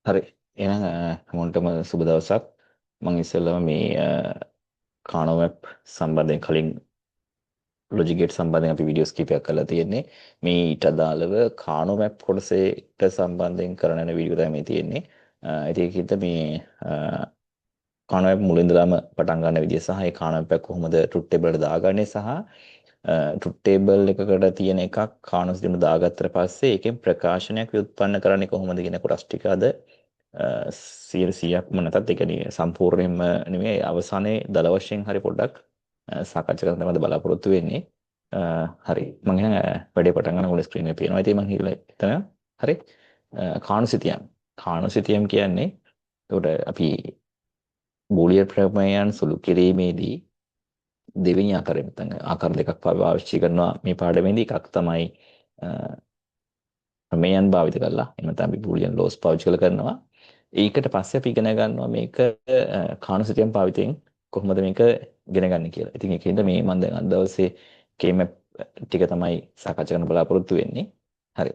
හරි. එහෙනම් හැමෝටම සුබ දවසක්. මම ඉස්සෙල්ලාම මේ කානෝ මැප් සම්බන්ධයෙන් කලින් ලොජිගේට් සම්බන්ධයෙන් අපි වීඩියෝස් කිහිපයක් කරලා තියෙන්නේ. මේ ඊට අදාළව කානෝ මැප් කොටසේට සම්බන්ධයෙන් කරන යන වීඩියෝ තමයි මේ තියෙන්නේ. ඉතින් ඒකිට මේ කානෝ මැප් මුලින්දලම පටන් ගන්න විදිය සහ ඒ කානෝ මැප් එක කොහොමද ට්‍රුත් ටේබල් එකට දාගන්නේ සහ ට්‍රුත් ටේබල් එකකට තියෙන එකක් කානෝ සිස්ටම් දාගත්තට පස්සේ ඒකෙන් ප්‍රකාශනයක් ව්‍යුත්පන්න කරන්නේ කොහොමද කියන කොටස් ටික අද 100%ක්ම නැතත් ඒ කියන්නේ සම්පූර්ණයෙන්ම නෙමෙයි අවසානයේ දල වශයෙන් හරි පොඩ්ඩක් සාකච්ඡා කරන්න තමයි බලාපොරොත්තු වෙන්නේ. හරි මම එහෙනම් වැඩේ පටන් ගන්න මුල ස්ක්‍රීන් එකේ පේනවා. ඉතින් මම හිතන හරි කානුසිතියම් කානුසිතියම් කියන්නේ ඒකට අපි බූලියන් ප්‍රමේයයන් සුළු කිරීමේදී දෙවෙනි ආකාරය නැත්නම් ආකාර දෙකක් පාවිච්චි කරනවා මේ පාඩමේදී. එකක් තමයි ප්‍රමේයන් භාවිත කරලා එහෙම නැත්නම් අපි බූලියන් ලෝස් පාවිච්චි කරනවා. ඒකට පස්සේ අපි ඉගෙන ගන්නවා මේක කානුසිතියම් භාවිතයෙන් කොහොමද මේක ඉගෙන ගන්න කියලා. ඉතින් ඒකෙන්ද මේ මම දැන් අද දවසේ K-map ටික තමයි සාකච්ඡා කරන්න බලාපොරොත්තු වෙන්නේ. හරි.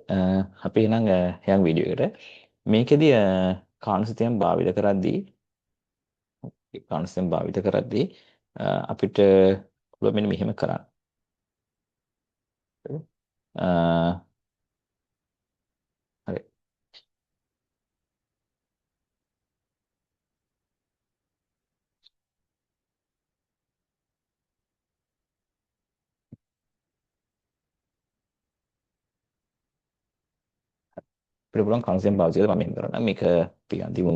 අපි එහෙනම් යන් වීඩියෝ එකට මේකෙදි කානුසිතියම් භාවිත කරද්දී කානුසිතියම් භාවිත කරද්දී අපිට පුළුවන් මෙන්න මෙහෙම කරන්න. හරි. අපිට පුළුවන් කානුසිතියම් භාවිත කරලා මම මෙහෙම කරන්න. මේක අපි අඳිමු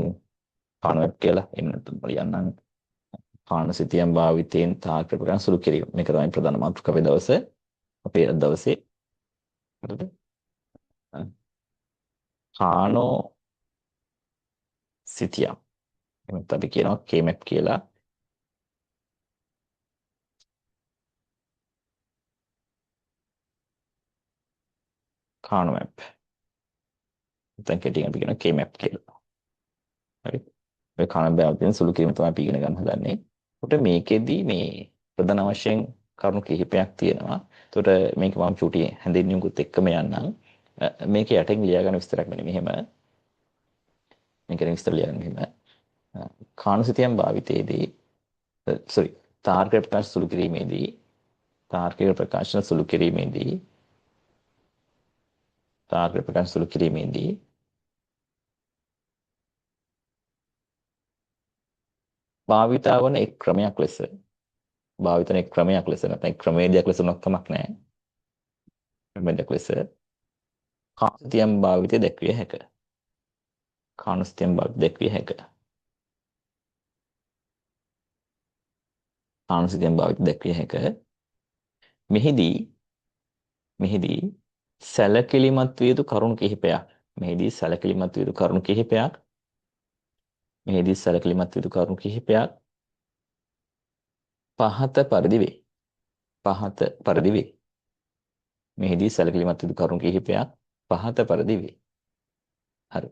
කානුවෙබ් කියලා. එහෙම නැත්නම් බලන්න කානුසිතියම් භාවිතයෙන් තාක්ෂණ ප්‍රකාශන සුළු කිරීම. මේක තමයි ප්‍රධාන මාතෘකාව දවසේ. අපේ අද දවසේ හරිද? කානෝ සිතියම්. එහෙනම් අපි කියනවා K-map කියලා. කානෝ මැප්. දැන් කෙටියෙන් අපි කියනවා K-map කියලා. හරි. මේ කානෝ භාවිතයෙන් සුළු කිරීම තමයි අපි ඉගෙන ගන්න හදන්නේ. ඒකට මේකෙදි මේ ප්‍රධාන වශයෙන් කරුණු කිහිපයක් තියෙනවා. ඒකට මේක මම චූටි හැඳින්වීමකුත් එක්කම යන්නම්. මේක යටින් ලියා ගන්න විස්තරයක් මෙන්න මෙහෙම. මේක විස්තර ලියා ගන්න මෙහෙම. කානුසිතියම් භාවිතයේදී තාර්කික ප්‍රකාශන සුළු කිරීමේදී තාර්කික ප්‍රකාශන සුළු කිරීමේදී තාර්කික ප්‍රකාශන සුළු කිරීමේදී භාවිතා වන එක් ක්‍රමයක් ලෙස භාවිතන එක් ක්‍රමයක් ලෙස නැත්නම් ක්‍රමවේදයක් ලෙස මොනක් කමක් නැහැ. ක්‍රමවේදයක් ලෙස කානුසිතියම් භාවිතය දැක්විය හැකිය. කානුසිතියම් භාවිතය දැක්විය හැකිය. කානුසිතියම් භාවිතය දැක්විය හැකිය. මෙහිදී සැලකිලිමත් විය යුතු කරුණු කිහිපයක්. මෙහිදී සැලකිලිමත් විය යුතු කරුණු කිහිපයක්. මෙහිදී සැලකිලිමත් විය යුතු කරුණු කිහිපයක් පහත පරිදි වේ. පහත පරිදි වේ. මෙහිදී සැලකිලිමත් විය යුතු කරුණු කිහිපයක් පහත පරිදි වේ. හරි.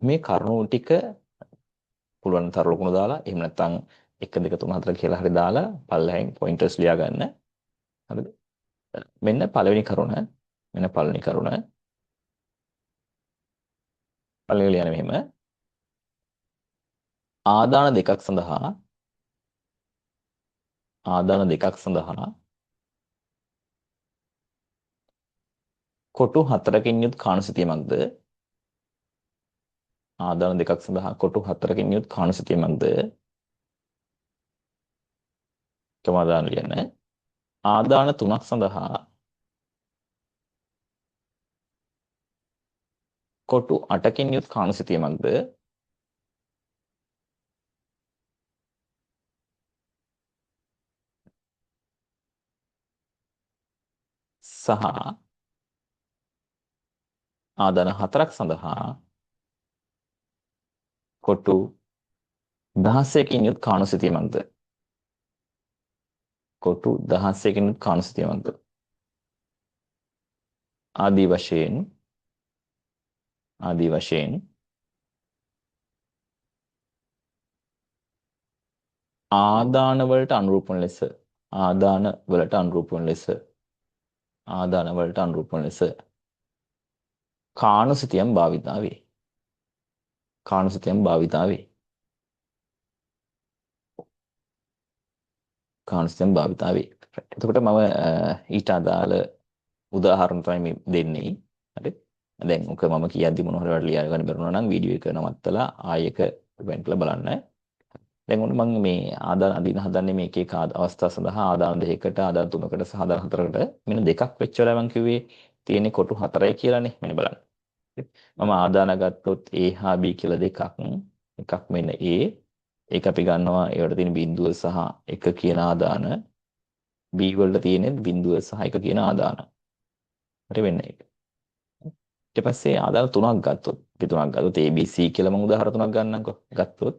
මේ කරුණු ටික පුළුවන් තරම් ලකුණු දාලා එහෙම නැත්නම් 1 2 3 4 කියලා හරි දාලා පල්ලෙහෙන් පොයින්ටර්ස් ලියා ගන්න. හරිද? මෙන්න පළවෙනි කරුණ. මෙන්න පළවෙනි කරුණ. පළවෙනි ලියන්නේ මෙහෙම. ආදාන දෙකක් සඳහා කොටු 4කින් යුත් කානුසිතියමක්ද ආදාන දෙකක් සඳහා කොටු 4කින් යුත් කානුසිතියමක්ද කමාදාන ලියන්න. ආදාන 3ක් සඳහා කොටු 8කින් යුත් කානුසිතියමක්ද සහ ආදාන 4ක් සඳහා කොටු 16කින් යුත් කානුසිතියමක්ද කොටු 16කින් යුත් කානුසිතියමක්ද ආදී වශයෙන් ආදාන වලට අනුරූප වන ලෙස කානුසිතියම් භාවිතා වේ. කාණුසිතෙන් භාවිතා වේ. කාණුසිතෙන් භාවිතා වේ. එතකොට මම ඊට අදාළ උදාහරණ තමයි මේ දෙන්නේ. හරි. දැන් ඔක මම කියද්දි මොන හරි ලියා ගන්න බැරුණා නම් වීඩියෝ එක නවත්තලා ආයෙක වෙන් කරලා බලන්න. දැන් ඔන්න මම මේ ආදාන අදින හදන්නේ මේක එක අවස්ථා සඳහා ආදාන දෙකකට ආදාන තුනකට සහ ආදාන හතරකට මෙන්න දෙකක් වෙච්ච වෙලාව මම කිව්වේ තියෙන්නේ කොටු 4යි කියලානේ. මෙන්න බලන්න. මම ආදාන ගත්තොත් A හා B කියලා දෙකක්. එකක් මෙන්න A. ඒක අපි ගන්නවා ඒවට තියෙන බිඳුව සහ 1 කියන ආදාන. B වලට තියෙන්නේ බිඳුව සහ 1 කියන ආදාන. හරි වෙන්නේ ඒක. ඊට පස්සේ ආදාන තුනක් ගත්තොත් අපි තුනක් ගත්තොත් ABC කියලා මම උදාහරණ තුනක් ගන්නම්කෝ. ගත්තොත්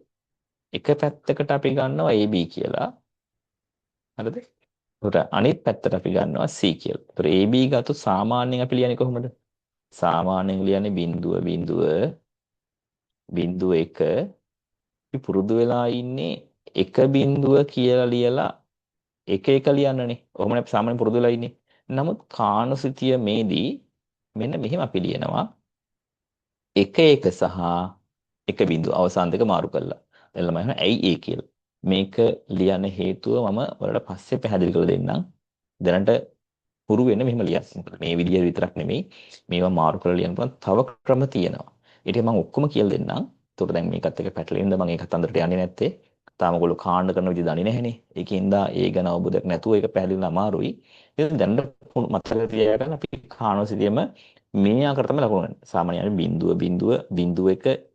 එක පැත්තකට අපි ගන්නවා AB කියලා. හරිද? ඒකට අනිත් පැත්තට අපි ගන්නවා C කියලා. ඒතර AB ගත්තොත් සාමාන්‍යයෙන් අපි ලියන්නේ කොහොමද? සාමාන්‍යයෙන් ලියන්නේ බිඳුව බිඳුව බිඳුව 1 අපි පුරුදු වෙලා ඉන්නේ එක බිඳුව කියලා ලියලා එක එක ලියන්නනේ. ඔහොමනේ අපි සාමාන්‍යයෙන් පුරුදු වෙලා ඉන්නේ. නමුත් කානුසිතිය මේදී මෙන්න මෙහෙම අපි ලියනවා එක එක සහ එක බිඳුව අවසාන දෙක මාරු කරලා. දැන් ළමයි අහනවා ඇයි ඒ කියලා. මේක ලියන්න හේතුව මම ඔයාලට පස්සේ පැහැදිලි කරලා දෙන්නම්. දැනට හුරු වෙන්න මෙහෙම ලියන්න. මේ විදිය විතරක් නෙමෙයි මේවා මාරු කරලා ලියන්න පුළුවන් තව ක්‍රම තියෙනවා. ඊට මම ඔක්කොම කියලා දෙන්නම්. ඒකට දැන් මේකත් එක්ක පැටලෙන්න මම ඒකත් අන්දරට යන්නේ නැත්තේ. තාම ඔයගොල්ලෝ කාණ්ඩ කරන විදිහ දන්නේ නැහනේ. ඒකින්ද ඒ ගැන අවබෝධයක් නැතුව ඒක පැහැදිලිව අමාරුයි. ඉතින් දැනට මතක තියාගන්න අපි කාණෝසිතියම මේ ආකාරයට තමයි ලකුණු ගන්න. සාමාන්‍යයෙන් බිඳුව බිඳුව බිඳුව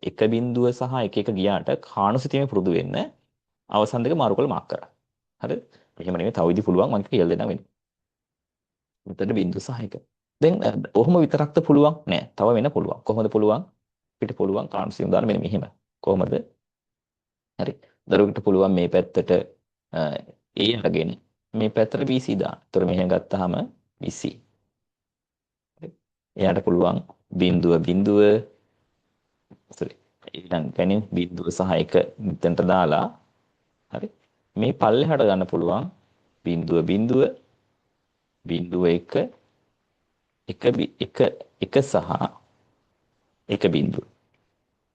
එක බිඳුව සහ එක එක ගියාට කාණෝසිතියම පුරුදු වෙන්න අවසන් දෙක මාරු කරලා මාක් කරා. හරිද? එහෙම නෙමෙයි තව විදි පුළුවන් මම කියලා දෙන්නම් වෙන්නේ. මෙතන බිඳුව සහ එක. දැන් ඔහොම විතරක්ද පුළුවන්? නෑ. තව වෙන්න පුළුවන්. කොහොමද පුළුවන්? අපිට පුළුවන් කාණෝසිතියම දාන්න මෙන්න මෙහෙම. කොහොමද? හරි. දරුවෙකුට පුළුවන් මේ පැත්තට A අරගෙන මේ පැත්තට BC දාන්න. ඒතර මෙහෙම ගත්තාම BC. එයාට පුළුවන් බිඳුව බිඳුව sorry ඊළඟ ගණන් බිඳුව සහ 1 මෙතනට දාලා හරි මේ පල්ලෙහාට ගන්න පුළුවන් බිඳුව බිඳුව බිඳුව 1 1 සහ 1 බිඳුව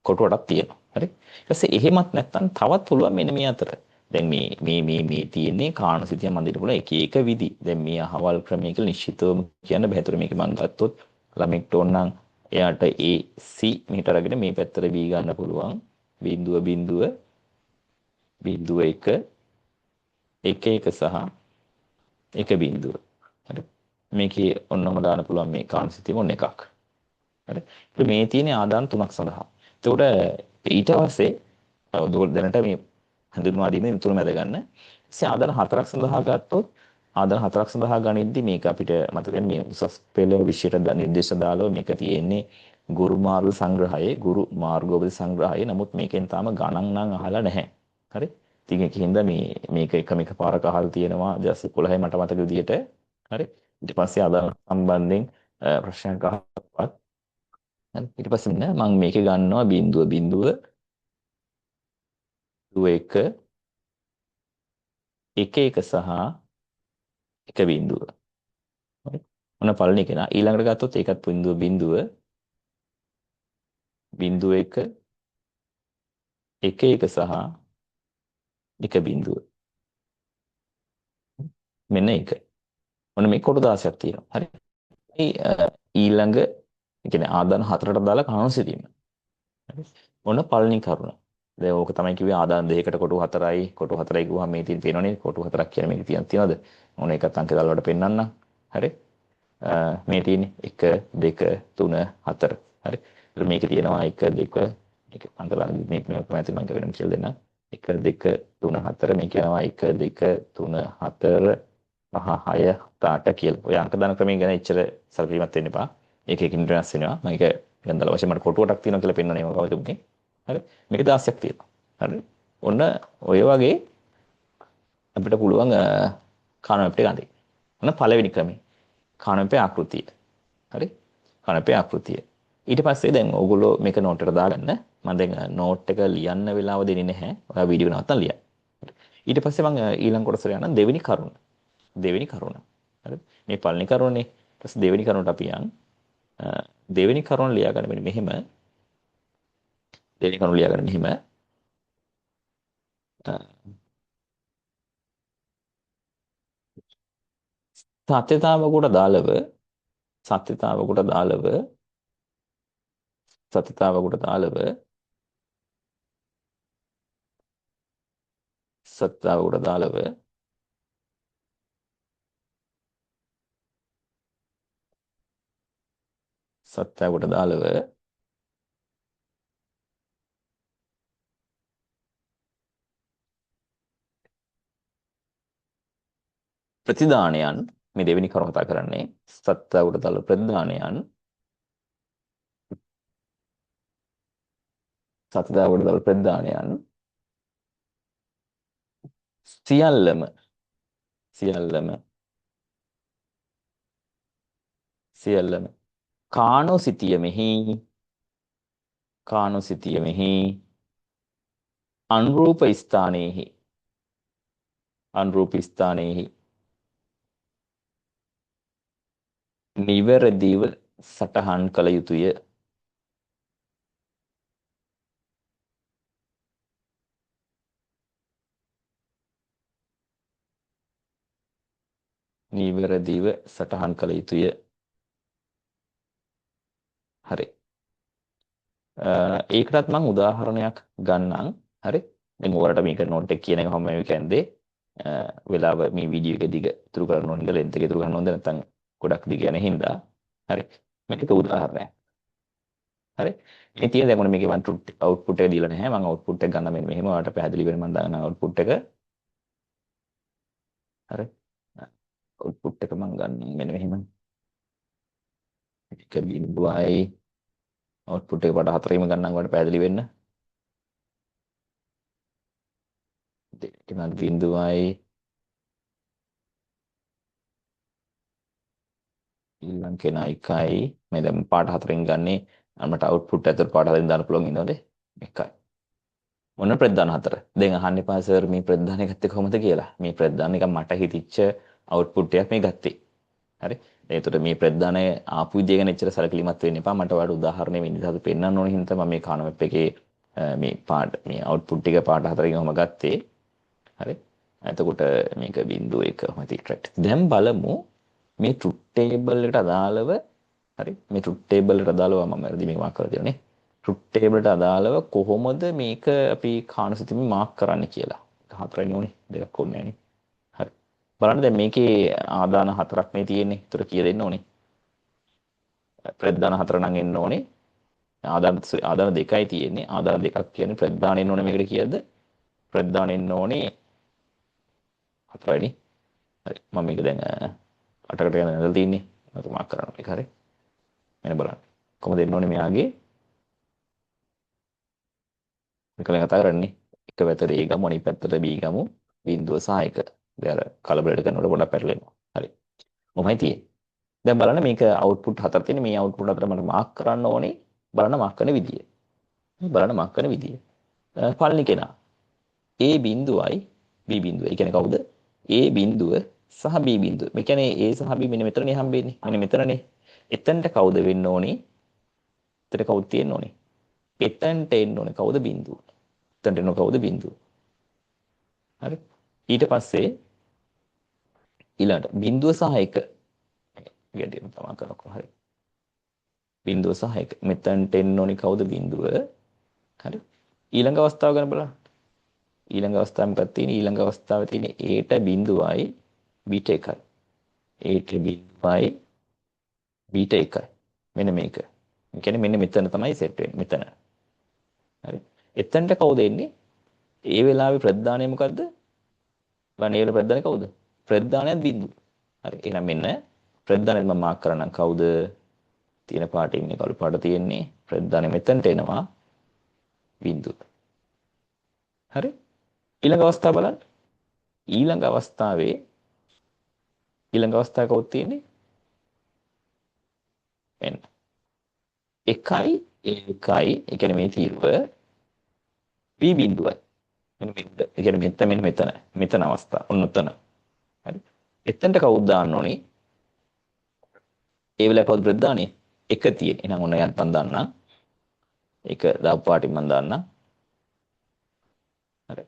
කොටුවටක් තියෙනවා හරි ඊට පස්සේ එහෙමත් නැත්නම් තවත් පුළුවන් මෙන්න මේ අතර දැන් මේ තියෙන්නේ කාණසිතිය මන්දිර පුළුවන් එක එක විදි දැන් මේ අහවල් ක්‍රමයක නිශ්චිතවම කියන්න බෑ. ඒතර මේක මම ගත්තොත් ළමෙක්ට ඕනනම් එයාට AC මෙහෙට අරගෙන මේ පැත්තට B ගන්න පුළුවන්. බිඳුව බිඳුව බිඳුව 1 1 සහ 1 බිඳුව. හරි. මේකේ ඔන්නම දාන්න පුළුවන් මේ කාණසිතිය මොන එකක්. හරි. මේ තියෙන්නේ ආදාන තුනක් සඳහා. එතකොට ඊට පස්සේ දැනට මේ හඳුන්වා දීමේ තුන මැද ගන්න. ඉතින් ආදාන හතරක් සඳහා ගත්තොත් ආදාන හතරක් සඳහා ගනිද්දි මේක අපිට මතකයි මේ උසස් පෙළ විෂයට නිර්දේශ දාලා මේක තියෙන්නේ ගුරු මාර්ග සංග්‍රහයේ ගුරු මාර්ගෝපදේශ සංග්‍රහයේ. නමුත් මේකෙන් තාම ගණන් නම් අහලා නැහැ. හරි. ඉතින් ඒකින්ද මේක එක පාරක අහලා තියෙනවා 2011 මට මතක විදිහට. හරි. ඊට පස්සේ ආදාන සම්බන්ධයෙන් ප්‍රශ්නයක් අහපුවත් හරි. ඊට පස්සේ මම මේකේ ගන්නවා බිඳුව බිඳුව 1 1 සහ 1 බිඳුව. හරි. මොන පළවෙනි කෙනා ඊළඟට ගත්තොත් ඒකත් බිඳුව බිඳුව බිඳුව 1 1 සහ 1 බිඳුව. මෙන්න ඒක. මොන මේ කොටු 16ක් තියෙනවා. හරි. ඊළඟ කියන්නේ ආදාන හතරට දාලා කාණෝසිතියම. හරි. මොන පළවෙනි කරුණ. දැන් ඕක තමයි කිව්වේ ආදාන දෙකකට කොටු 4යි කොටු 4යි කිව්වම මේ තියෙන පේනවනේ කොටු 4ක් කියලා මේක තියනවද? ඕන එකත් අංක දාලා වලට පෙන්නන්න. හරි. මේ තියෙන්නේ 1 2 3 4. හරි. ඒත් මේකේ තියෙනවා 1 2 එක අංක දාලා මේක මම මම වෙනම කියලා දෙන්න. 1 2 3 4 මේක යනවා 1 2 3 4 5 6 7 කියලා. ඔය අංක දාන ක්‍රමය ගැන එච්චර සැලකිලිමත් වෙන්න එපා. ඒක එකින් වෙනස් වෙනවා. මම ඒක ගන්දලා වශයෙන් මට කොටුවටක් තියෙනවා කියලා පෙන්වන්නේ මම කවුද උනේ. හරි. මේක 16ක් තියෙනවා. හරි. ඔන්න ඔය වගේ අපිට පුළුවන් කාණමැප් එක ගන්න. ඔන්න පළවෙනි ක්‍රමය. කාණමැපේ ආකෘතිය. හරි. කාණමැපේ ආකෘතිය. ඊට පස්සේ දැන් ඕගොල්ලෝ මේක නෝට් එකට දාගන්න. මම දැන් නෝට් එක ලියන්න වෙලාව දෙන්නේ නැහැ. ඔයා වීඩියෝ නවත්තලා ලියන්න. ඊට පස්සේ මම ඊළඟ කොටසට යනවා දෙවෙනි කරුණ. දෙවෙනි කරුණ. හරි. මේ පළවෙනි කරුණනේ. ඊට පස්සේ දෙවෙනි කරුණට අපි යන් දෙවෙනි කරුණ ලියා ගන්න මෙන්න මෙහෙම. දෙවෙනි කරුණ ලියා ගන්න මෙහිම. සත්‍යතාවකට දාලව සත්‍යතාවකට දාලව සත්‍යතාවකට දාලව සත්‍යතාවකට දාලව සත්‍යතාවකට දාලව ප්‍රතිදානයන් මේ දෙවෙනි කරුණ කතා කරන්නේ සත්‍යතාවකට දාලව ප්‍රතිදානයන් සත්‍යතාවකට දාලව ප්‍රතිදානයන් සියල්ලම සියල්ලම සියල්ලම කානෝසිතියමෙහි අනුරූප ස්ථානයෙහි නිවැරදිව සටහන් කළ යුතුය. නිවැරදිව සටහන් කළ යුතුය. හරි. ඒකටත් මම උදාහරණයක් ගන්නම්. හරි. දැන් ඔයාලට මේක නෝට් එක කියන එක මම මේ කියන්නේ වෙලාව මේ වීඩියෝ එක දිග ඉතුරු කරන්න ඕනද ලෙන්ත් එක ඉතුරු කරන්න ඕනද නැත්නම් ගොඩක් දිග යන හින්දා. හරි. මේක උදාහරණයක්. හරි. මේ තියෙන දැන් මොන මේකේ අවුට්පුට් එක දීලා නැහැ. මම අවුට්පුට් එක ගන්න මෙන්න මෙහෙම ඔයාලට පැහැදිලි වෙන මම දාන අවුට්පුට් එක. හරි. අවුට්පුට් එක මම ගන්න මෙන්න මෙහෙම. එක බිඳුවයි අවුට්පුට් එක වට හතරේම ගන්නම් ඔයාලට පැහැදිලි වෙන්න. දෙකම බිඳුවයි ඊළඟ කෙනා එකයි මේ දැන් පාට හතරෙන් ගන්නේ මට අවුට්පුට් ඇතුළට පාට හතරෙන් දාන්න පුළුවන් ඉන්නවද එකයි මොන ප්‍රධාන හතර දැන් අහන්න එපා සර් මේ ප්‍රධාන ගත්තේ කොහොමද කියලා මේ ප්‍රධාන එක මට හිතිච්ච අවුට්පුට් එකක් මේ ගත්තේ හරි එතකොට මේ ප්‍රධාන ආපු විදිය ගැන එච්චර සැලකිලිමත් වෙන්න එපා මට ඔයාලට උදාහරණයක් වෙන්න ඉස්සත් පෙන්නන්න ඕන හින්දා මම මේ කාන මැප් එකේ මේ පාට මේ අවුට්පුට් ටික පාට හතරකින් ඔහම ගත්තේ හරි එතකොට මේක බිංදුව 1 මතික්‍රට් දැන් බලමු මේ ට්‍රුත් ටේබල් එකට අදාළව හරි මේ ට්‍රුත් ටේබල් එකට අදාළව මම වැරදි මේක මාක් කරලා තියෙනනේ ට්‍රුත් ටේබල් එකට අදාළව කොහොමද මේක අපි කාණසිතෙමින් මාක් කරන්න කියලා හතරයි ඕනේ දෙකක් ඕනේ නෑනේ හරි බලන්න දැන් මේකේ ආදාන හතරක් මේ තියෙන්නේ ඒතර කීය දෙන්න ඕනේ ප්‍රධාන හතර නම් එන්න ඕනේ ආදාන දෙකයි තියෙන්නේ ආදාන දෙකක් කියන්නේ ප්‍රධාන එන්න ඕනේ මේකට කීයද ප්‍රධාන එන්න ඕනේ හතරයිනේ හරි මම මේක දැන් අටකට යන නැදලා තින්නේ මම මාක් කරනවා මේක හරි මෙන්න බලන්න කොහොමද එන්න ඕනේ මෙයාගේ මේක දැන් කතා කරන්නේ එක පැත්තට A ගමු අනිත් පැත්තට B ගමු බිංදුව සහ 1 දැන් අර කලබලයට කරනකොට පොඩක් පැටලෙනවා හරි මොමයි තියෙන්නේ දැන් බලන්න මේක අවුට්පුට් හතර තියෙන මේ අවුට්පුට් හතර මට මාක් කරන්න ඕනේ බලන්න මාක් කරන විදිය පළවෙනි කෙනා A බිංදුවයි B බිංදුව ඒ කියන්නේ කවුද A බිංදුව සහ B බිංදුව. මේ කියන්නේ A සහ B මෙන්න මෙතනනේ හම්බෙන්නේ. මෙන්න මෙතනනේ. එතනට කවුද වෙන්න ඕනේ? එතන කවුද තියෙන්න ඕනේ? එතනට එන්න ඕනේ කවුද බිංදුව. එතනට එන්න කවුද බිංදුව. හරි. ඊට පස්සේ ඊළඟට බිංදුව සහ 1. ගැටියම තමයි කරකෝ හරි. බිංදුව සහ 1. මෙතනට එන්න ඕනේ කවුද බිංදුව. හරි. ඊළඟ අවස්ථාව ගැන බලන්න. ඊළඟ අවස්ථාව මොකක්ද තියෙන්නේ? ඊළඟ අවස්ථාවේ තියෙන්නේ A ට බිංදුවයි B ට 1යි. A ට බිංදුවයි B ට 1යි. මෙන්න මේක. ඒ කියන්නේ මෙන්න මෙතන තමයි සෙට් වෙන්නේ මෙතන. හරි. එතනට කවුද එන්නේ? ඒ වෙලාවේ ප්‍රධානය මොකද්ද? බලන්න ඒ වෙලාවේ ප්‍රධානය කවුද? ප්‍රධානයත් බිංදුව. හරි. එහෙනම් මෙන්න ප්‍රධානයත් මම මාක් කරනම් කවුද? තියෙන පාට ඉන්නේ කළු පාට තියෙන්නේ. ප්‍රධානය මෙතනට එනවා බිංදුව. හරි. ඊළඟ අවස්ථාව බලන්න. ඊළඟ අවස්ථාවේ කවුද තියෙන්නේ? එන්න. 1යි ඒ කියන්නේ මේ තීරුව B බිංදුවයි. මෙන්න ඒ කියන්නේ මෙතන අවස්ථාව. ඔන්න ඔතන. හරි. එතනට කවුද දාන්න ඕනේ? ඒ වෙලාවේ කවුද ප්‍රධානී? 1 තියෙන්නේ. එහෙනම් ඔන්න යන්තම් දාන්නම්. ඒක දාපු පාටින් මම දාන්නම්. හරි.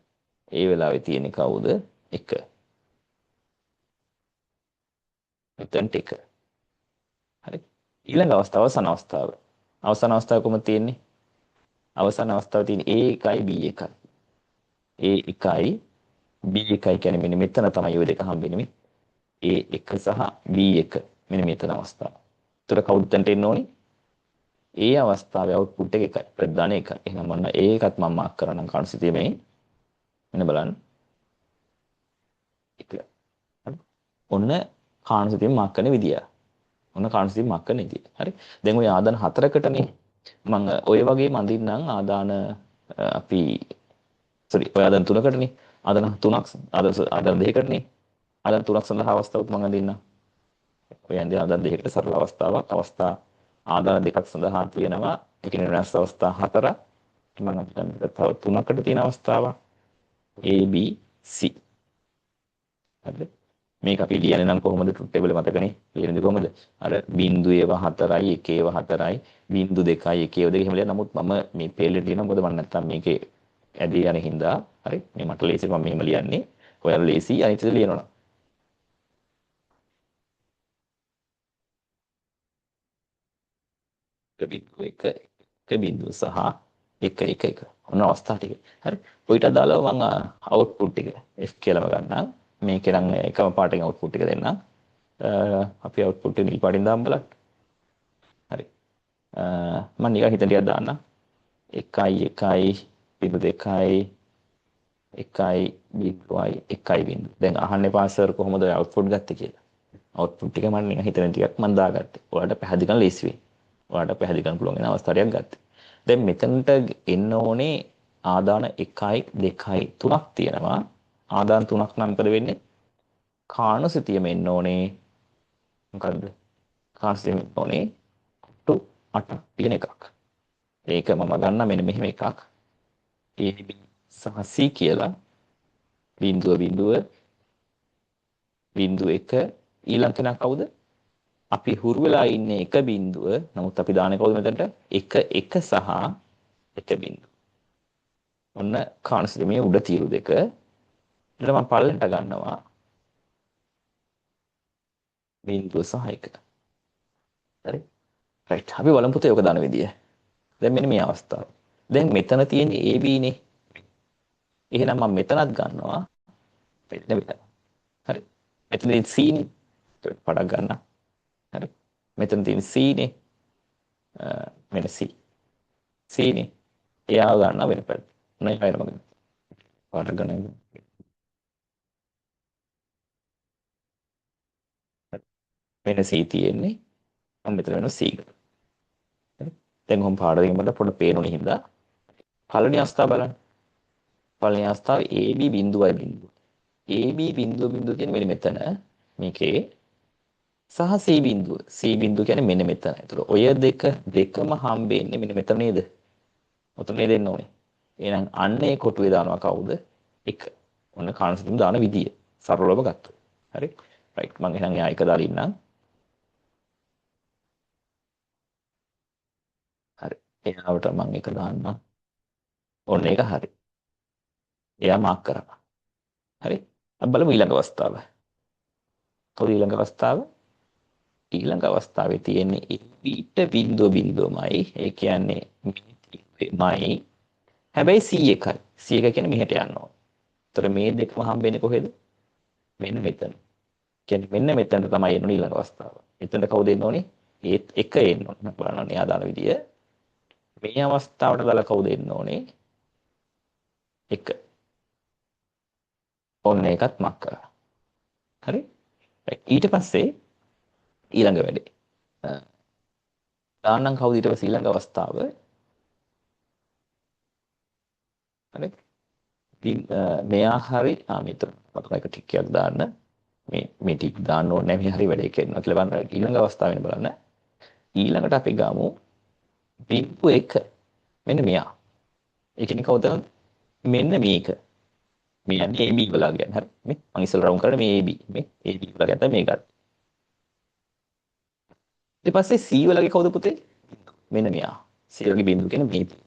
ඒ වෙලාවේ තියෙන්නේ කවුද? 1. මෙතනට 1. හරි. ඊළඟ අවස්ථාව අවසාන අවස්ථාව. අවසාන අවස්ථාව කොහොමද තියෙන්නේ? අවසාන අවස්ථාව තියෙන්නේ A1යි B1යි. A1යි B1යි කියන්නේ මෙන්න මෙතන තමයි ඔය දෙක හම්බෙන්නේ මේ. A1 සහ B1 මෙන්න මෙතන අවස්ථාව. ඒතර කවුද දැන්ට එන්න ඕනේ? ඒ අවස්ථාවේ අවුට්පුට් එක 1යි. ප්‍රධාන 1යි. එහෙනම් මොන්න ඒකත් මම මාක් කරනම් කන්සිතියමේ. මෙන්න බලන්න. 1. හරි. ඔන්න කාන්සිතියම මාක් කරන විදිය. ඔන්න කාන්සිතියම මාක් කරන විදිය. හරි. දැන් ඔය ආදාන 4කටනේ මම ඔය වගේම අඳින්නම් ආදාන අපි සෝරි ඔය ආදාන 3කටනේ. ආදාන 3ක් ආදාන 2කටනේ. ආදාන 3ක් සඳහා අවස්ථාවක් මම අඳින්නම්. ඔය ඇඳේ ආදාන 2කට සරල අවස්ථාවක් අවස්ථා ආදාන 2ක් සඳහා තියෙනවා. ඒ කියන්නේ වෙනස් අවස්ථා 4ක්. මම අපිට තව 3කට තියෙන අවස්ථාවක් A B C. හරිද? මේක අපි ලියන්නේ නම් කොහොමද ට්‍රුත් ටේබල් මතකනේ ලියන්නේ කොහොමද අර බිංදු ඒවා 4යි 1 ඒවා 4යි බිංදු 2යි 1 ඒවා 2 එහෙම ලියන නමුත් මම මේ පේලෙට ලියනවා මොකද මම නැත්තම් මේකේ ඇදී යන හින්දා හරි මේ මට ලේසි මම මෙහෙම ලියන්නේ ඔයාලා ලේසි අනිත් එක ලියනවා එක බිංදු එක බිංදු සහ 1 1 1 ඔන්න අවස්ථා ටික හරි ඔයිට අදාළව මම අවුට්පුට් ටික F කියලාම ගන්නම් මේකේ නම් එකම පාටකින් අවුට්පුට් ටික දෙන්නම් අපි අවුට්පුට් එක නිල් පාටින් දාමු බලන්න හරි මම නිකන් හිතන ටිකක් දාන්නම් 1 1 බිංදු 2යි 1යි බිංදුවයි 1යි බිංදු දැන් අහන්න එපා සර් කොහොමද අවුට්පුට් ගත්තේ කියලා අවුට්පුට් ටික මම නිකන් හිතන ටිකක් මම දාගත්තේ ඔයාලට පැහැදිලි කරන්න ලේසි වෙයි ඔයාලට පැහැදිලි කරන්න පුළුවන් වෙන අවස්ථාවක් ගත්තේ දැන් මෙතනට එන්න ඕනේ ආදාන 1යි 2යි 3ක් තියෙනවා ආදාන 3ක් නම් මොකද වෙන්නේ කාණුසිතියම එන්න ඕනේ මොකද්ද කාණුසිතියම එන්න ඕනේ 8 තියෙන එකක් ඒක මම ගන්න මෙන්න මෙහෙම එකක් A B සහ C කියලා බිංදුව බිංදුව බිංදුව 1 ඊළඟ කෙනා කවුද අපි හුරු වෙලා ඉන්නේ එක බිංදුව නමුත් අපි දාන්නේ කවුද මෙතනට 1 1 සහ 1 බිංදුව ඔන්න කාණුසිතියමේ උඩ තීරු දෙක ඊට මම පල්ලෙන්ට ගන්නවා බිංදුව සහ 1 හරි රයිට් අපි බලමු පුතේ ඔක දාන විදිය දැන් මෙන්න මේ අවස්ථාව දැන් මෙතන තියෙන්නේ AB නේ එහෙනම් මම මෙතනත් ගන්නවා මෙතන විතර හරි මෙතන තියෙන C නේ පඩක් ගන්න හරි මෙතන තියෙන C නේ මෙන්න C C නේ එයාව ගන්න වෙන පැත්ත නෑ වෙන මගින් පඩක් ගන්න මෙන්න C තියෙන්නේ මම මෙතන වෙන C හරි දැන් කොහොම පාඩ දෙකම බලලා පොඩ්ඩක් පේනුනේ හින්දා පළවෙනි අවස්ථාව බලන්න පළවෙනි අවස්ථාවේ AB බිංදුවයි බිංදුව AB බිංදුව බිංදුව කියන්නේ මෙන්න මෙතන මේකේ සහ C බිංදුව C බිංදුව කියන්නේ මෙන්න මෙතන. ඒතර ඔය දෙකම හම්බෙන්නේ මෙන්න මෙතන නේද? ඔතන නේද එන්න ඕනේ. එහෙනම් අන්න ඒ කොටුවේ දානවා කවුද? 1. ඔන්න කාන්සෙප්ට් දාන විදිය. සරලව ගත්තොත්. හරි? රයිට් මම එහෙනම් එයා 1 දාලා ඉන්නම්. හරි. එයාවට මම 1 දාන්නම්. ඔන්න ඒක හරි. එයා මාක් කරා. හරි? අපි බලමු ඊළඟ අවස්ථාව. කොහොමද ඊළඟ අවස්ථාව? ඊළඟ අවස්ථාවේ තියෙන්නේ ඊට බිංදුව බිංදුවමයි. ඒ කියන්නේ මයි. හැබැයි C1යි. C1 කියන්නේ මෙහෙට යන්න ඕන. ඒතර මේ දෙකම හම්බෙන්නේ කොහෙද? මෙන්න මෙතන. කියන්නේ මෙන්න මෙතන තමයි එන්න ඕනේ ඊළඟ අවස්ථාව. එතනට කවුද එන්න ඕනේ? ඒත් එක එන්න ඕනේ. බලන්න එයා දාන විදිය. මේ අවස්ථාවට දාලා කවුද එන්න ඕනේ? එක. ඔන්න ඒකත් මක් කරා. හරි? ඊට පස්සේ ඊළඟ වැඩේ. දාන්නම් කවුද ඊට පස්සේ ඊළඟ අවස්ථාව? හරි? මෙයා හරි මෙතන මතක එක ටික් එකක් දාන්න. මේ ටික් දාන්න ඕනේ නැහැ මේ හරි වැඩේ කරනවා කියලා බලන්න ඊළඟ අවස්ථාවෙන් බලන්න. ඊළඟට අපි ගමු බිංදු 1 මෙන්න මෙයා. ඒ කියන්නේ කවුද? මෙන්න මේක. මේ යන්නේ AB වල ගියන් හරි. මේ මම ඉස්සෙල්ලා රවුන්ඩ් කරන්නේ මේ AB. මේ AB වල ගත්තා මේ ගත්තා. ඊට පස්සේ C වලගේ කවුද පුතේ? මෙන්න මෙයා. C වලගේ බිංදුව කියන්නේ මේ.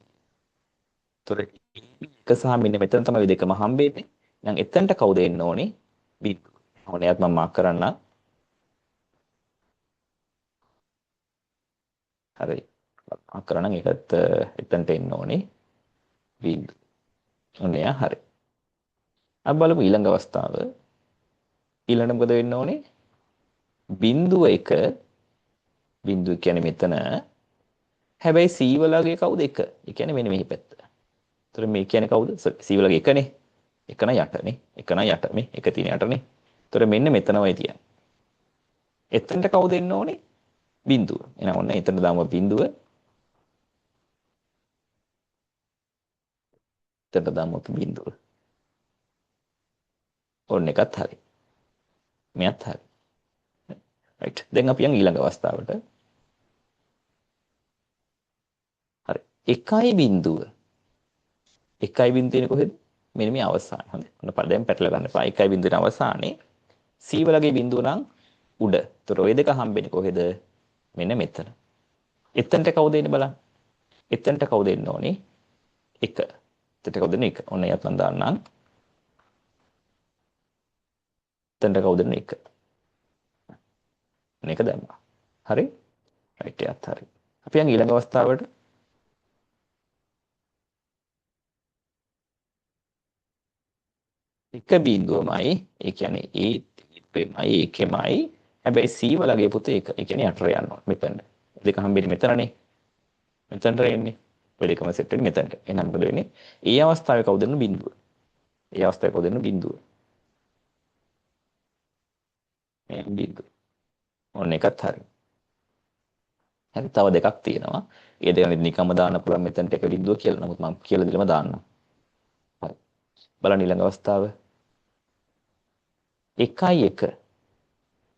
ඒතර එක සහ මෙන්න මෙතන තමයි ওই දෙකම හම්බෙන්නේ. එහෙනම් එතනට කවුද එන්න ඕනේ? බිඳුව. ඕනේ එයාත් මම මාක් කරන්න. හරි. මාක් කරන්න ඒකත් එතනට එන්න ඕනේ. බිඳුව. ඔන්න එයා හරි. අපි බලමු ඊළඟ අවස්ථාව. ඊළඟ මොකද වෙන්න ඕනේ? බිඳුව එක බිඳුව කියන්නේ මෙතන. හැබැයි C වලගේ කවුද එක? ඒ කියන්නේ මෙන්න මෙහි පැත්ත. ඒතර මේ කියන්නේ කවුද? C වලගේ එකනේ. එක නම් යටනේ. එක නම් යට මේ. එක තියෙන යටනේ. ඒතර මෙන්න මෙතනමයි තියන්නේ. එතනට කවුද එන්න ඕනේ? බිඳුව. එහෙනම් ඔන්න එතන දාමු බිඳුව. එතනට දාමු බිඳුව. ඔන්න එකත් හරි. මෙයත් හරි. රයිට්. දැන් අපි යන් ඊළඟ අවස්ථාවට. හරි. එකයි බිඳුව. එකයි බිඳුව තියෙන්නේ කොහෙද? මෙන්න මේ අවසානයේ. හොඳයි. ඔන්න දැන් පැටල ගන්න එපා. එකයි බිඳුවේ අවසානයේ C වලගේ බිඳුව නම් උඩ. ඒතර ඔය දෙක හම්බෙන්නේ කොහෙද? මෙන්න මෙතන. එතනට කවුද එන්නේ බලන්න. එතනට කවුද එන්න ඕනේ? එක. එතනට කවුද එන්නේ? එක. ඔන්න එයත් මම දාන්නම්. එතනට කවුද එන්නේ? එක. මේක දැම්මා. හරි? රයිට් එකත් හරි. අපි යන් ඊළඟ අවස්ථාවට. එක බිඳුවමයි. ඒ කියන්නේ A එකමයි. හැබැයි C වලගේ පුතේ එක. ඒ කියන්නේ යටට යනවා මෙතන. දෙක හම්බෙන්නේ මෙතනනේ. මෙතනට එන්නේ. ඔය දෙකම සෙට් වෙන්නේ මෙතනට. එහෙනම් මොකද වෙන්නේ? ඒ අවස්ථාවේ කවුද එන්න බිඳුව? ඒ අවස්ථාවේ කවුද එන්න බිඳුව? මේ බිඳුව. ඔන්න එකත් හරි. හරි තව දෙකක් තියෙනවා. ඒ දෙක නිකම්ම දාන්න පුළුවන් මෙතනට එක බිඳුව කියලා. නමුත් මම කියලා දෙලම දාන්නම්. හරි. බලන්න ඊළඟ අවස්ථාව. 1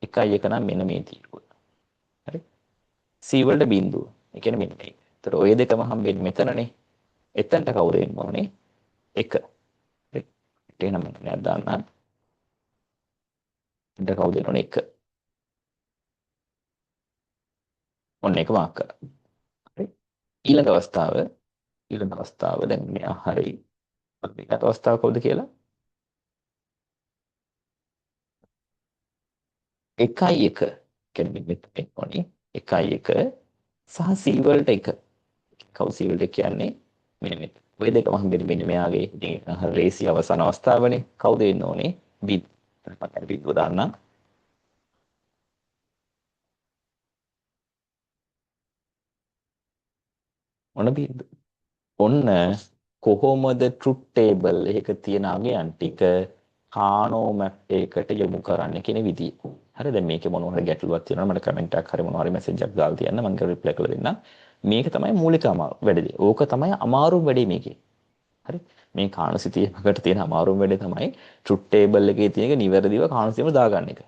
1 1 නම් මෙන්න මේ තීරුව. හරි. C වලට බිඳුව. ඒ කියන්නේ මෙන්න මේක. ඒතර ඔය දෙකම හම්බෙන්නේ මෙතනනේ. එතනට කවුද එන්න ඕනේ? 1. හරි. එහෙනම් මම නෑ දාන්න. එතනට කවුද එන්න ඕනේ? 1. ඔන්න එක මාක් කරා. හරි. ඊළඟ අවස්ථාව දැන් මෙයා හරි. ඊළඟ අවස්ථාව කවුද කියලා? 1 කියන්නේ මෙතන ඕනේ 1 සහ C වලට 1. කවු C වලට කියන්නේ මෙන්න මේ. ඔය දෙකම හම්බෙන්නේ මෙන්න මෙයාගේ ඉතින් රේසි අවසාන අවස්ථාවනේ. කවුද එන්න ඕනේ? බිත්. මම බිත්ව දාන්නම්. ඔන්න බිත්. ඔන්න කොහොමද ට්‍රුත් ටේබල් එකක තියෙන අගයන් ටික කානෝ මැප් එකකට යොමු කරන්න කියන විදිය. හරි දැන් මේකේ මොනවා හරි ගැටලුවක් තියෙනවා මට කමෙන්ට් එකක් හරි මොනවා හරි මැසේජ් එකක් දාලා තියන්න මම ඒක රිප්ලයි කරලා දෙන්නම්. මේක තමයි මූලික වැඩේ. ඕක තමයි අමාරුම වැඩේ මේකේ. හරි මේ කාණසිතියකට තියෙන අමාරුම වැඩේ තමයි ට්‍රුත් ටේබල් එකේ තියෙන නිවැරදිව කාණසිතියම දාගන්න එක.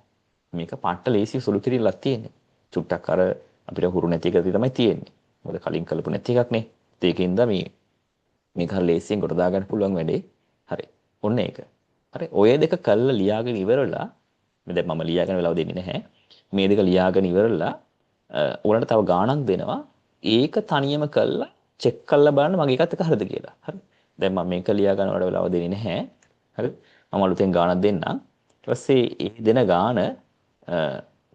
මේක පාට ලේසි සුළු කිරිල්ලක් තියෙන්නේ. චුට්ටක් අර අපිට හුරු නැති එක තමයි තියෙන්නේ. මොකද කලින් කළපු නැති එකක් නේ. ඒකින්ද මේක හරි ලේසියෙන් කොට දාගන්න පුළුවන් වැඩේ. හරි. ඔන්න ඒක. හරි. ඔය දෙක කළා ලියාගෙන ඉවරලා දැන් මම ලියාගෙන වෙලාව දෙන්නේ නැහැ. මේ දෙක ලියාගෙන ඉවරලා ඕනට තව ගාණක් දෙනවා. ඒක තනියම කළා චෙක් කරලා බලන්න මගේ එකත් එක හරිද කියලා. හරි. දැන් මම මේක ලියා ගන්න වල වෙලාව දෙන්නේ නැහැ. හරි. මම අලුතෙන් ගාණක් දෙන්නම්. ඊට පස්සේ ඒ දෙන ගාණ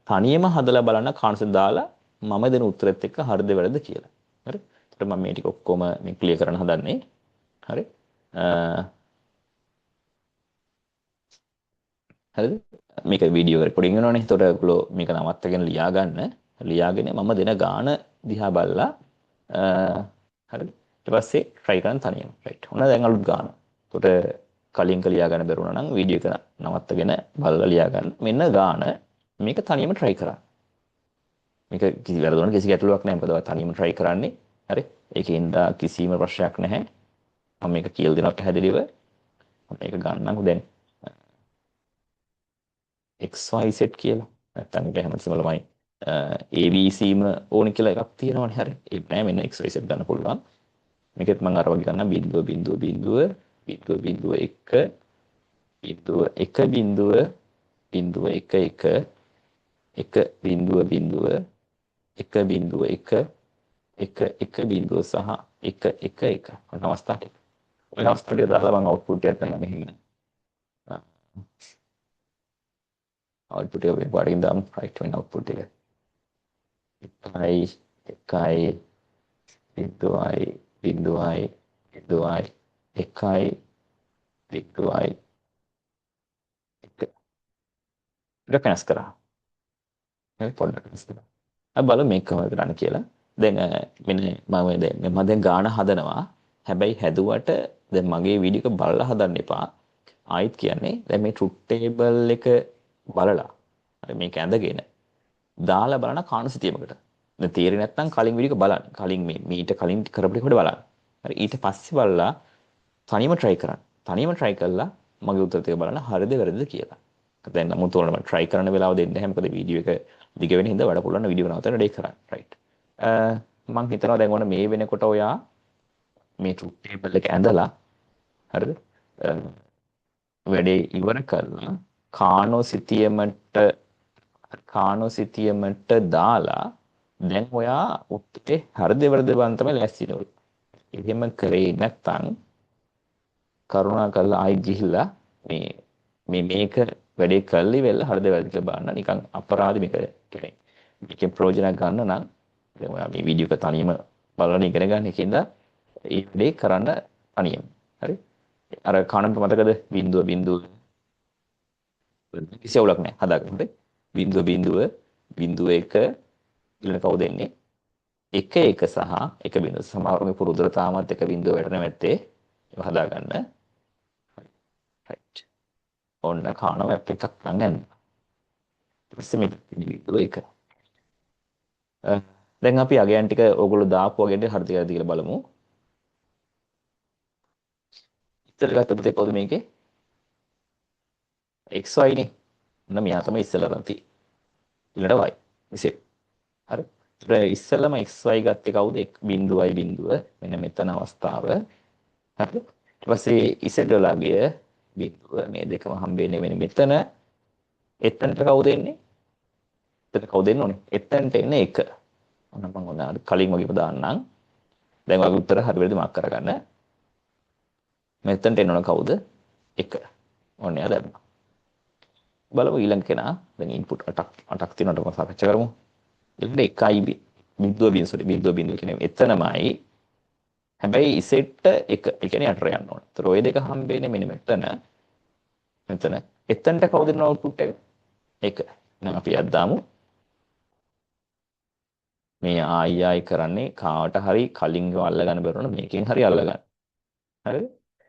තනියම හදලා බලන්න කාන්සර් දාලා මම දෙන උත්තරෙත් එක්ක හරිද වැරද්ද කියලා. හරි. ඒකට මම මේ ටික ඔක්කොම මේ ක්ලියර් කරන්න හදන්නේ. හරි. හරිද? මේක වීඩියෝ රෙකෝඩින් වෙනවනේ. ඒතකොට ඔයගොල්ලෝ මේක නවත්තගෙන ලියා ගන්න. ලියාගෙන මම දෙන ගාණ දිහා බලලා හරිද? ඊට පස්සේ try කරන්න තනියම. right. ඔන්න දැන් අලුත් ගාණ. ඒතකොට කලින්ක ලියා ගන්න බැරුණා නම් වීඩියෝ එක නවත්තගෙන බලලා ලියා ගන්න. මෙන්න ගාණ. මේක තනියම try කරන්න. මේක කිසි වැරදුනට කිසි ගැටලුවක් නැහැ. මොකද ඔයා තනියම try කරන්නේ. හරි? ඒකෙන්ද කිසිම ප්‍රශ්නයක් නැහැ. මම මේක කියලා දෙනවා පැහැදිලිව. මම මේක ගන්නම් දැන් XYZ කියලා. නැත්තම් ඒක හැමතිස්සම ළමයි ABCම ඕනේ කියලා එකක් තියෙනවනේ හරි. ඒක නෑ මෙන්න XYZ ගන්න පුළුවන්. මේකෙත් මම අර වගේ ගන්නම් බිඳුව බිඳුව බිඳුව බිඳුව බිඳුව 1 බිඳුව 1 බිඳුව බිඳුව 1 1 1 බිඳුව බිඳුව 1 බිඳුව 1 1 1 බිඳුව සහ 1 1 1 ඔන්න අවස්ථා ටික. ඔය අවස්ථාවේ දාලා මම අවුට්පුට් එකක් ගන්න මෙහෙම. අවුට්පුට් එක මේ පාඩකින් දාමු රයිට් වෙන අවුට්පුට් එක. 1 බිඳුවයි බිඳුවයි බිඳුවයි 1 බිඳුවයි 1 ඊට වෙනස් කරා. හරි පොඩ්ඩක් වෙනස් කරා. අපි බලමු මේක කොහොමද කරන්න කියලා. දැන් මෙන්න මම දැන් ගාන හදනවා. හැබැයි හැදුවට දැන් මගේ වීඩියෝ එක බලලා හදන්න එපා. ආයිත් කියන්නේ දැන් මේ ට්‍රුත් ටේබල් එක බලලා හරි මේක ඇඳගෙන දාලා බලන කාණු සිතියමකට. දැන් තේරෙන්නේ නැත්නම් කලින් වීඩියෝ එක බලන්න. කලින් මීට කලින් කරපු ටික බලන්න. හරි ඊට පස්සේ බලලා තනියම try කරන්න. තනියම try කරලා මගේ උත්තර ටික බලන්න හරිද වැරදිද කියලා. දැන් නමුත් ඕනම try කරන්න වෙලාව දෙන්න නැහැ. මොකද වීඩියෝ එක දිග වෙන හින්දා වඩා පුළුවන් වීඩියෝ නවත්තන්න ඩේ කරන්න. right. මම හිතනවා දැන් ඔන්න මේ වෙනකොට ඔයා මේ truth table එක ඇඳලා හරිද? වැඩේ ඉවර කරලා කානෝ සිතියමට දාලා දැන් ඔයා උත්තරේ හරිද වැරදිද බලන්න තමයි ලෑස්ති වෙන්නේ. එහෙම කරේ නැත්නම් කරුණා කරලා ආයි ගිහිල්ලා මේක වැඩේ කරලි වෙලා හරිද වැරදිද කියලා බලන්න නිකන් අපරාධ මේක කියන්නේ. මේකෙන් ප්‍රයෝජනයක් ගන්න නම් දැන් ඔයා මේ වීඩියෝ එක තනියම බලන ඉගෙන ගන්න එකෙන්ද ඒ වැඩේ කරන්න තනියම. හරි? අර කණන්ට මතකද බිඳුව කිසි අවුලක් නැහැ හදාගන්න. බිඳුව එක ඊළඟ කවුද එන්නේ? එක සහ එක බිඳුව. සමහරවල් මේ පුරුදුර තාමත් එක බිඳුව වැටෙන නැත්තේ ඒව හදාගන්න. right. ඔන්න කාන මැප් එකක් නම් ගන්න. ඊට පස්සේ මේ බිඳුව එක. දැන් අපි අගයන් ටික ඕගොල්ලෝ දාපු අගයන්ට හරිද කියලා බලමු. ඉස්සර ගත්ත පුතේ කොහොමද මේකේ? xy නේ. ඔන්න මෙයා තමයි ඉස්සෙල්ලා තියෙන්නේ. ඊළඟට y. එසේ. හරි. ඒත් ඉස්සෙල්ලාම xy ගත්තේ කවුද? බිඳුවයි බිඳුව. මෙන්න මෙතන අවස්ථාව. හරිද? ඊට පස්සේ z වලගේ බිඳුව මේ දෙකම හම්බෙන්නේ වෙන මෙතන. එතනට කවුද එන්නේ? එතන කවුද එන්න ඕනේ? එතනට එන්නේ 1. ඔන්න මම ඔන්න කලින් වගේම දාන්නම්. දැන් ඔයගේ උත්තර හරි වැරදි මාක් කරගන්න. මෙතනට එන්න ඕන කවුද? 1. ඔන්න එයා දැම්මා. බලමු ඊළඟ කෙනා. දැන් ඉන්පුට් 8ක් තියෙනවට කොහොමද සාකච්ඡා කරමු. ඊළඟට 1 බිඳුව කියන්නේ එතනමයි. හැබැයි ඉසෙට්ට 1 ඒ කියන්නේ යටට යන්න ඕන. ඒතර ඔය දෙක හම්බෙන්නේ මෙන්න මෙතන. එතනට කවුද දෙන අවුට්පුට් එක? 1. එහෙනම් අපි අද්දාමු. මේ ආයි කරන්නේ කාට හරි කලින් අල්ල ගන්න බැරුණ මේකෙන් හරි අල්ල ගන්න. හරිද?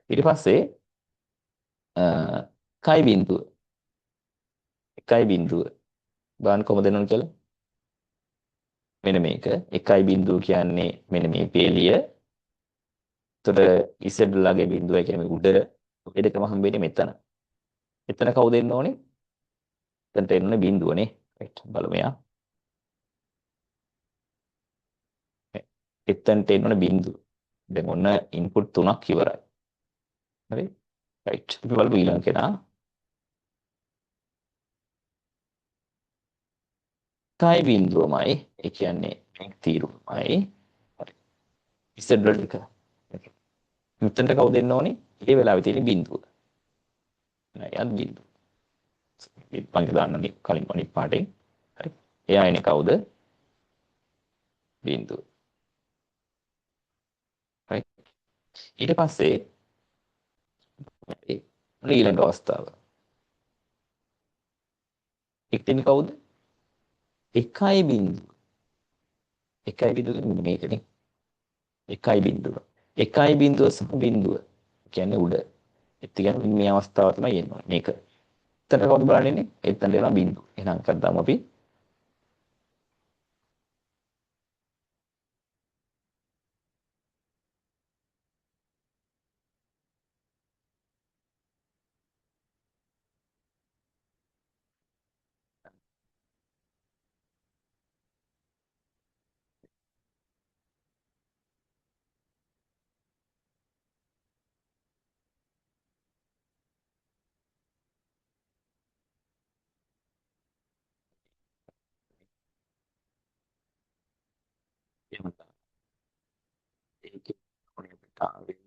ඊට පස්සේ කයි බිඳුව. එකයි බිඳුව. බලන්න කොහොමද දෙනවද කියලා. මෙන්න මේක 1 බිඳුව කියන්නේ මෙන්න මේ පේලිය. එතකොට ඉසෙඩ් ලාගේ බිඳුව කියන්නේ උඩ ඔය දෙකම හම්බෙන්නේ මෙතන. එතන කවුද එන්න ඕනේ? එතනට එන්න ඕනේ බිඳුවනේ. රයිට් බලමු යා. එතනට එන්න ඕනේ බිඳුව. දැන් ඔන්න ඉන්පුට් 3ක් ඉවරයි. හරි? රයිට්. අපි බලමු ඊළඟ කෙනා. කයි බිඳුවමයි ඒ කියන්නේ මේ තීරුවමයි. හරි. ඉසෙඩ් වලට මෙතනට කවුද එන්න ඕනේ? ඒ වෙලාවේ තියෙන බිඳුව. නෑ යත් බිඳුව. පංච දාන්නනේ කලින් අනිත් පාඩේ. හරි. එයා එන්නේ කවුද? බිඳුව. right. ඊට පස්සේ ඊළඟ අවස්ථාව. එක්තෙන කවුද? 1 බිඳුව. 1 බිඳුව මේකනේ. 1 බිඳුව. 1 බිඳුව සහ බිඳුව. කියන්නේ උඩ. ඒත් කියන්නේ මේ අවස්ථාව තමයි එන්නේ. මේක. එතන කවුද බලන්නේ? එතන දෙනවා බිඳුව. එහෙනම් කරද්දාම අපි එහෙම තමයි. ඒකේ කොහේ පිටාවේ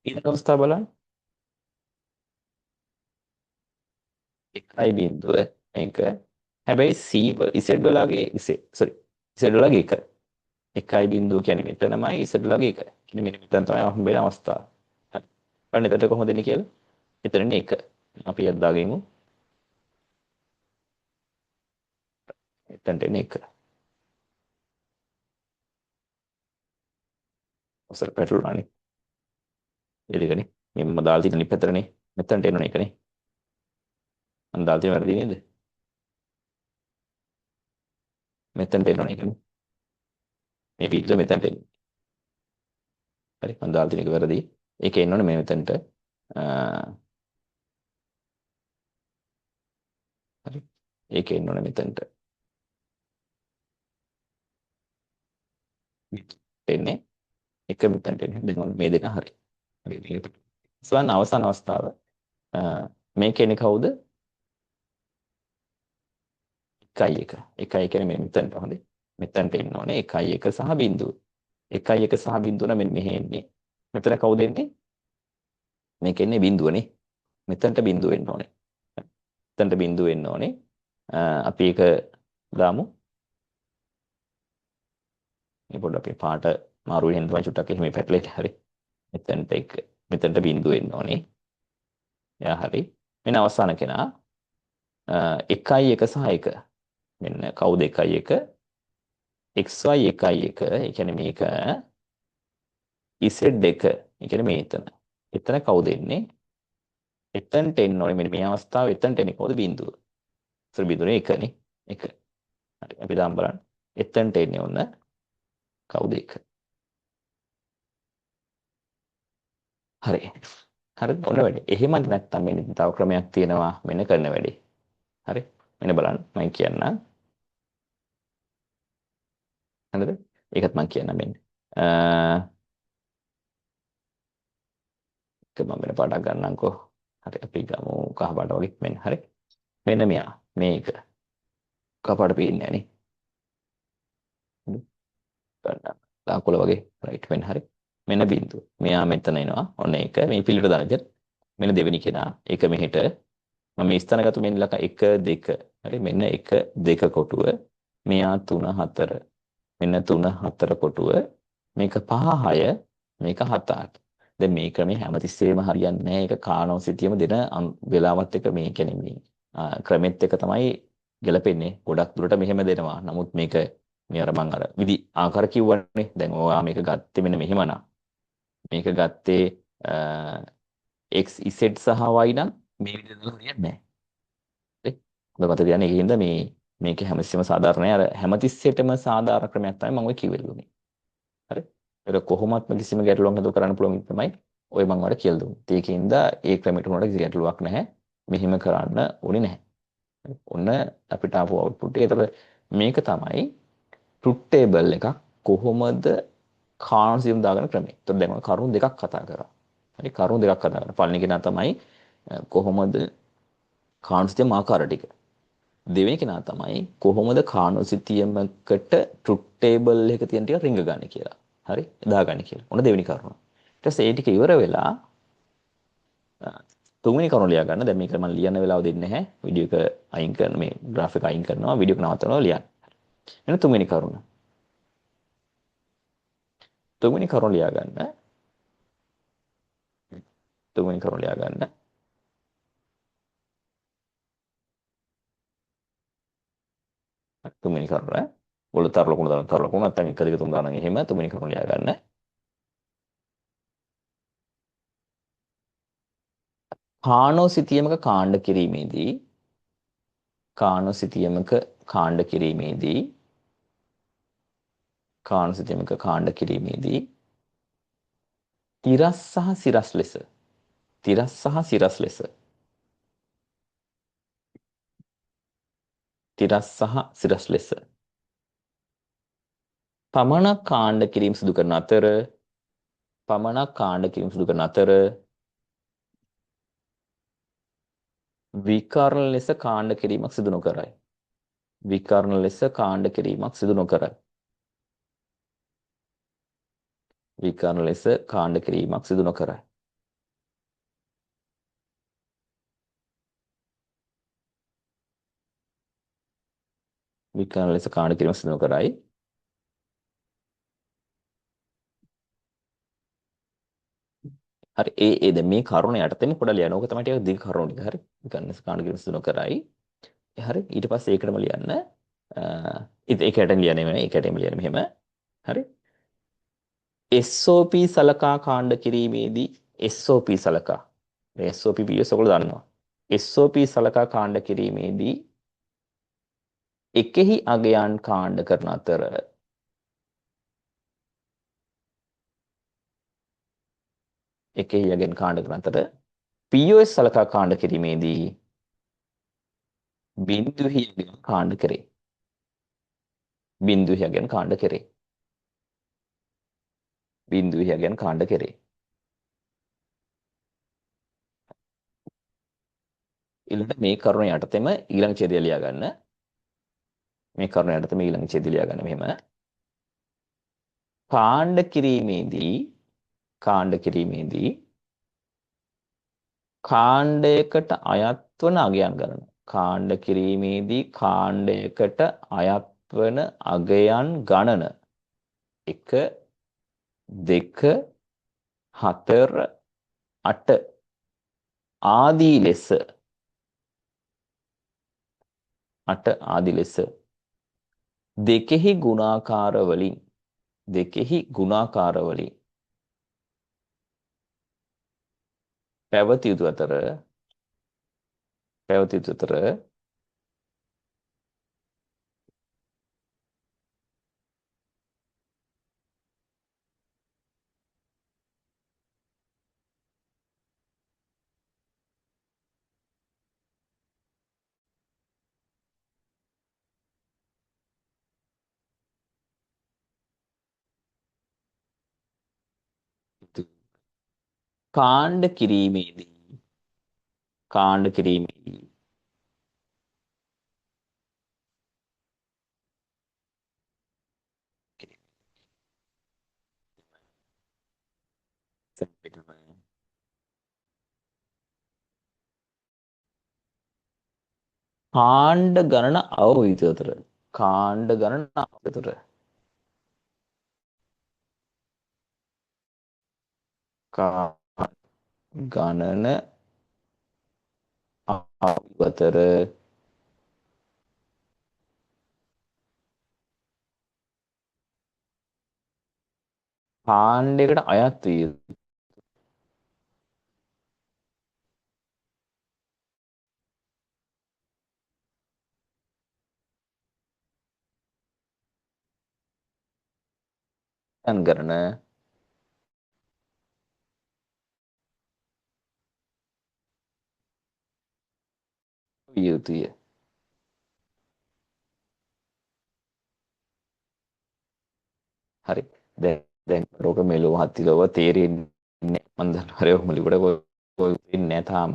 ඊළඟ අවස්ථාව බලන්න. 1.1. හැබැයි Z වලගේ sorry Z වලගේ 1. 1.1 කියන්නේ මෙතනමයි Z වලගේ 1. කියන්නේ මෙන්න මෙතන තමයි හම්බෙන අවස්ථාව. හරි. බලන්න එතකොට කොහොමද එන්නේ කියලා. එතනනේ 1. අපි යද්දාගෙමු. එතනට එන්නේ 1. ඔසර පැටලුණානේ. එළිගනේ. මේ මම දාලා තියෙන නිපැතරනේ. මෙතනට එන්නේ 1නේ. මම දාලා තියෙන වැරදි නේද? මෙතනට එන්නේ 1නේ. මේ පිටුව මෙතනට එන්නේ. හරි. මම දාලා තියෙන එක වැරදි. ඒක එන්න ඕනේ මේ මෙතනට. හරි. ඒක එන්න ඕනේ මෙතනට. එන්නේ එක මෙතනට එන්නේ. දැන් මේ දෙක හරි. හරි. ස්වන් අවසාන අවස්ථාව. මේ කෙනේ කවුද? 1.1. 1 කියන්නේ මේ මෙතනට හොඳේ. මෙතනට එන්න ඕනේ 1.1 සහ බිඳුව. 1.1 සහ බිඳුව නම් මෙහෙ එන්නේ. මෙතන කවුද එන්නේ? මේක එන්නේ බිඳුවනේ. මෙතනට බිඳුව එන්න ඕනේ. මෙතනට බිඳුව එන්න ඕනේ. අපි ඒක දාමු. මේ පොඩ්ඩක් අපේ පාට මාරු වෙන තමයි චුට්ටක් එහෙම පැටලෙන්නේ. හරි. මෙතනට එක මෙතනට බිඳුව එන්න ඕනේ. එයා හරි. මෙන්න අවසාන කෙනා 1.1 සහ 1. මෙන්න කවුද 1.1? xy 1.1. ඒ කියන්නේ මේක z2. ඒ කියන්නේ මේ එතන. එතන කවුද එන්නේ? එතනට එන්න ඕනේ. මෙන්න මේ අවස්ථාවේ එතනට එන්නේ කවුද? බිඳුව. ඒතර බිඳුවේ 1නේ. 1. හරි. අපි දාන්න බලන්න. එතනට එන්නේ ඔන්න කවුද 1? හරි. හරිද? ඔන්න වැඩි. එහෙම නැත්නම් මෙන්න තව ක්‍රමයක් තියෙනවා මෙන්න කරන වැඩේ. හරි. මෙන්න බලන්න මම කියන්නම්. හරිද? ඒකත් මම කියන්නම් මෙන්න. මම වෙන පාඩක් ගන්නම්කෝ. හරි අපි ගමු කහ පාට වගේ මෙන්න හරි. මෙන්න මෙයා මේක කහ පාට පේන්නේ නැහැ නේ. ගන්න. දාකොළ වගේ රයිට් මෙන්න හරි. මෙන්න බිඳුව. මෙයා මෙතන එනවා. ඔන්න ඒක මේ පිළිවෙල දාන විදිහට. මෙන්න දෙවෙනි කෙනා. ඒක මෙහෙට මම මේ ස්ථානගත මෙන්න ලක 1 2 හරි මෙන්න 1 2 කොටුව මෙයා 3 4 මෙන්න 3 4 කොටුව මේක 5 6 මේක 7 8 දැන් මේ ක්‍රමේ හැමතිස්සෙම හරියන්නේ නැහැ ඒක කානෝසිතියම දෙන වෙලාවත් එක මේ කියන්නේ මේ ක්‍රමෙත් එක තමයි ගැලපෙන්නේ ගොඩක් දුරට මෙහෙම දෙනවා නමුත් මේක මේ අර මං අර විදි ආකාර කිව්වනේ දැන් ඔයා මේක ගත්තේ මෙන්න මෙහෙමනම් මේක ගත්තේ x z සහ y නම් මේ විදිහට හරියන්නේ නැහැ ඔබ මත තියන්නේ ඒකින්ද මේක හැමතිස්සෙම සාධාරණයි අර හැමතිස්සෙටම සාධාරණ ක්‍රමයක් තමයි මම ඔය කිව්වෙලුනේ හරි ඒක කොහොමත්ම කිසිම ගැටලුවක් නැතුව කරන්න පුළුවන් තමයි ඔය මම වල කියලා දුන්නේ ඒකින්ද ඒ ක්‍රමයට උනට කිසි ගැටලුවක් නැහැ මෙහෙම කරන්න ඕනේ නැහැ ඔන්න අපිට ආපු අවුට්පුට් එක ඒතර මේක තමයි ට්‍රුත් ටේබල් එකක් කොහොමද කාන්සියම් දාගෙන ක්‍රමය ඒතර දැන් මම කරුණු දෙකක් කතා කරා හරි කරුණු දෙකක් කතා කරා පළවෙනි කෙනා තමයි කොහොමද කාන්සියම් ආකාර ටික දෙවෙනි කෙනා තමයි කොහොමද කානෝසිතියමකට ට්‍රුත් ටේබල් එක තියෙන ටික රිංග ගන්න කියලා. හරි? දාගන්න කියලා. ඔන්න දෙවෙනි කරුණ. ඊට පස්සේ ඒ ටික ඉවර වෙලා තුන්වෙනි කරුණ ලියා ගන්න. දැන් මේක මම ලියන්න වෙලාව දෙන්නේ නැහැ. වීඩියෝ එක අයින් කරන මේ graph එක අයින් කරනවා. වීඩියෝ එක නවත්තනවා ලියන්න. එන්න තුන්වෙනි කරුණ. තුන්වෙනි කරුණ ලියා ගන්න. තුන්වෙනි කරුණ ලියා ගන්න. තුන්වෙනි කරුණ. ඔයාලා තර ලකුණු දාන තර ලකුණු නැත්නම් 1 2 3 දාන එහෙම තුන්වෙනි කරුණ ලියා ගන්න. කානෝසිතියමක කාණ්ඩ කිරීමේදී කානෝසිතියමක කාණ්ඩ කිරීමේදී කානෝසිතියමක කාණ්ඩ කිරීමේදී තිරස් සහ සිරස් ලෙස තිරස් සහ සිරස් ලෙස තිරස් සහ සිරස් ලෙස පමණක් කාණ්ඩ කිරීම සිදු කරන අතර පමණක් කාණ්ඩ කිරීම සිදු කරන අතර විකර්ණ ලෙස කාණ්ඩ කිරීමක් සිදු නොකරයි විකර්ණ ලෙස කාණ්ඩ කිරීමක් සිදු නොකරයි විකර්ණ ලෙස කාණ්ඩ කිරීමක් සිදු නොකරයි විකර්ණ ලෙස කාණ්ඩ කිරීම සිදු කරයි. හරි දැන් මේ කරුණ යටතේම පොඩ ලියන්න. ඕක තමයි ටික දිග කරුණ ටික. හරි. විකර්ණ ලෙස කාණ්ඩ කිරීම සිදු කරයි. හරි. ඊට පස්සේ ඒකටම ලියන්න. ඒකට ලියන්නේ නෙමෙයි. ඒකටම ලියන්නේ මෙහෙම. හරි. SOP සලකා කාණ්ඩ කිරීමේදී SOP සලකා. මේ SOP POS ඔයගොල්ලෝ දන්නවා. SOP සලකා කාණ්ඩ කිරීමේදී එකෙහි අගයන් කාණ්ඩ කරන අතර එකෙහි අගයන් කාණ්ඩ කරන අතර POS සලකා කාණ්ඩ කිරීමේදී බිඳුහි අගයන් කාණ්ඩ කරේ. බිඳුහි අගයන් කාණ්ඩ කරේ. බිඳුහි අගයන් කාණ්ඩ කරේ. ඊළඟට මේ කරුණ යටතේම ඊළඟ ඡේදය ලියා ගන්න. මේ කරුණ යටතේම ඊළඟ ඡේදය ලියා ගන්න මෙහෙම. කාණ්ඩ කිරීමේදී කාණ්ඩයකට අයත් වන අගයන් ගණන. කාණ්ඩ කිරීමේදී කාණ්ඩයකට අයත් වන අගයන් ගණන 1 2 4 8 ආදී ලෙස 8 ආදී ලෙස දෙකෙහි ගුණාකාර වලින් පැවති යුතු අතර කාණ්ඩ කිරීමේදී කාණ්ඩ ගණන අවහිත අතර කාණ්ඩ ගණන අතර ගණන අතර කාණ්ඩයකට අයත් විය කරන යුතුය. හරි. දැන් රෝග මෙලෝ හත්තිලව තේරෙන්නේ මම දන්නවා හරි ඔහොම ලිවට කොයි වෙන්නේ නැහැ තාම.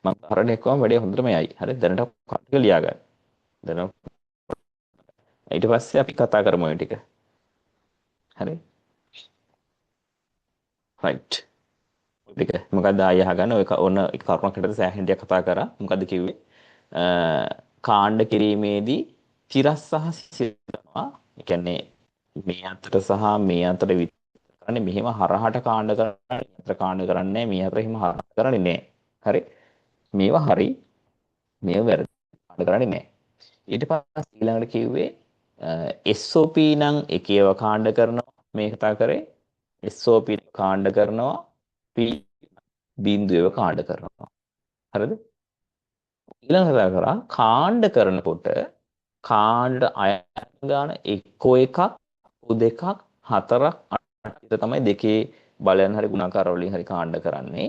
මම උදාහරණයක් වම වැඩේ හොඳටම යයි. හරි දැනට කටක ලියා ගන්න. දැන් ඊට පස්සේ අපි කතා කරමු මේ ටික. හරි. රයිට්. ටික මොකක්ද ආයෙ අහගන්න ඔය ඔන්න කරුණක් හිටද සෑහෙන දෙයක් කතා කරා. මොකද්ද කිව්වේ? කාණ්ඩ කිරීමේදී තිරස් සහ සිසිලනවා. ඒ කියන්නේ මේ අතට සහ මේ අතට කරන්නේ මෙහෙම හරහට කාණ්ඩ කරන්නේ අතර කාණ්ඩ කරන්නේ මේ අතර එහෙම හරහට කරන්නේ නැහැ. හරි. මේවා හරි. මේවා වැරදි. කාණ්ඩ කරන්නේ නැහැ. ඊට පස්සේ ඊළඟට කිව්වේ SOP නම් එකේව කාණ්ඩ කරනවා මේ කතා කරේ. SOP කාණ්ඩ කරනවා P බිඳුවේව කාණ්ඩ කරනවා. හරිද? ඊළඟ කතා කරා කාණ්ඩ කරනකොට කාණ්ඩ අයන ගාන එක්කෝ එකක් දෙකක් හතරක් අටට තමයි දෙකේ බලයන් හරි ගුණාකාර වලින් හරි කාණ්ඩ කරන්නේ.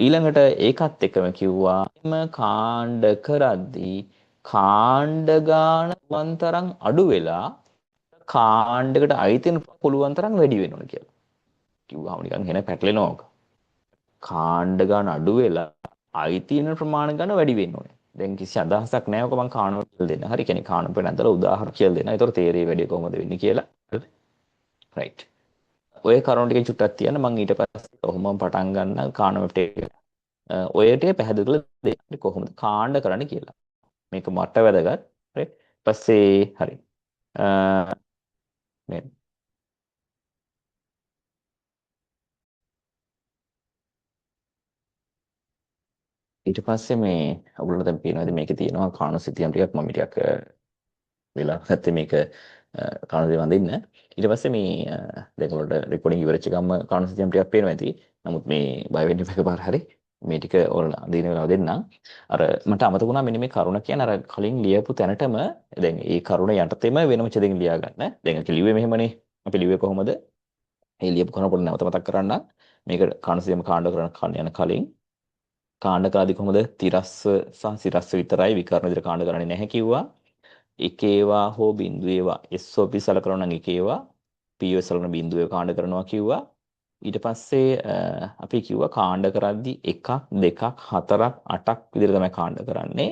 ඊළඟට ඒකත් එක්කම කිව්වා එම කාණ්ඩ කරද්දී කාණ්ඩ ගාන වන්තරම් අඩු වෙලා කාණ්ඩයකට අයිති වෙන පුළුවන් තරම් වැඩි වෙනවා කියලා. කිව්වම නිකන් හෙන පැටලෙනවා. කාණ්ඩ ගාන අඩු වෙලා අයිති වෙන ප්‍රමාණ ගාන වැඩි වෙන්න ඕනේ. දැන් කිසි අදහසක් නැහැ ඔක මම කාණ්ඩ කියලා දෙන්න. හරි කියන්නේ කාණ්ඩ පෙන්න ඇඳලා උදාහරණ කියලා දෙන්න. ඒතකොට තේරෙයි වැඩි කොහොමද වෙන්නේ කියලා. හරිද? රයිට්. ඔය කරුණු ටික චුට්ටක් තියන්න මම ඊට පස්සේ කොහොමම පටන් ගන්න කාණ්ඩ ටික. ඔය ටික පැහැදිලි කරලා දෙන්න කොහොමද කාණ්ඩ කරන්න කියලා. මේක මට වැදගත්. හරි. පස්සේ හරි. මේ ඊට පස්සේ මේ ඔයගොල්ලෝ දැන් පේනවාද මේකේ තියෙනවා කාණුසිතියම් ටිකක් මම ටිකක් වෙලා නැත්තේ මේක කාණුසිතියම් වඳින්න. ඊට පස්සේ මේ දැන් ඔයාලට රෙකෝඩින් ඉවරච්ච ගම්ම කාණුසිතියම් ටිකක් පේනවා ඇති. නමුත් මේ බය වෙන්න එපා එකපාර හරි. මේ ටික ඔයාලා දින වෙලාව දෙන්නම්. අර මට අමතක වුණා මෙන්න මේ කරුණ කියන්නේ අර කලින් ලියපු තැනටම දැන් ඒ කරුණ යටතේම වෙනම චෙදකින් ලියා ගන්න. දැන් අපි ලිව්වේ මෙහෙමනේ. අපි ලිව්වේ කොහොමද? ඒ ලියපු කරුණ පොඩ්ඩක් නැවත මතක් කරන්න. මේක කාණුසිතියම් කාණ්ඩ කරන යන කලින් කාණ්ඩකාදී කොහොමද තිරස්ස සහ සිරස්ස විතරයි විකර්ණ විදිහට කාණ්ඩ කරන්නේ නැහැ කිව්වා. එක ඒවා හෝ බිඳු ඒවා SOP සලකනවා නම් එක ඒවා POS සලකන බිඳු ඒවා කාණ්ඩ කරනවා කිව්වා. ඊට පස්සේ අපි කිව්වා කාණ්ඩ කරද්දී 1ක් 2ක් 4ක් 8ක් විදිහට තමයි කාණ්ඩ කරන්නේ.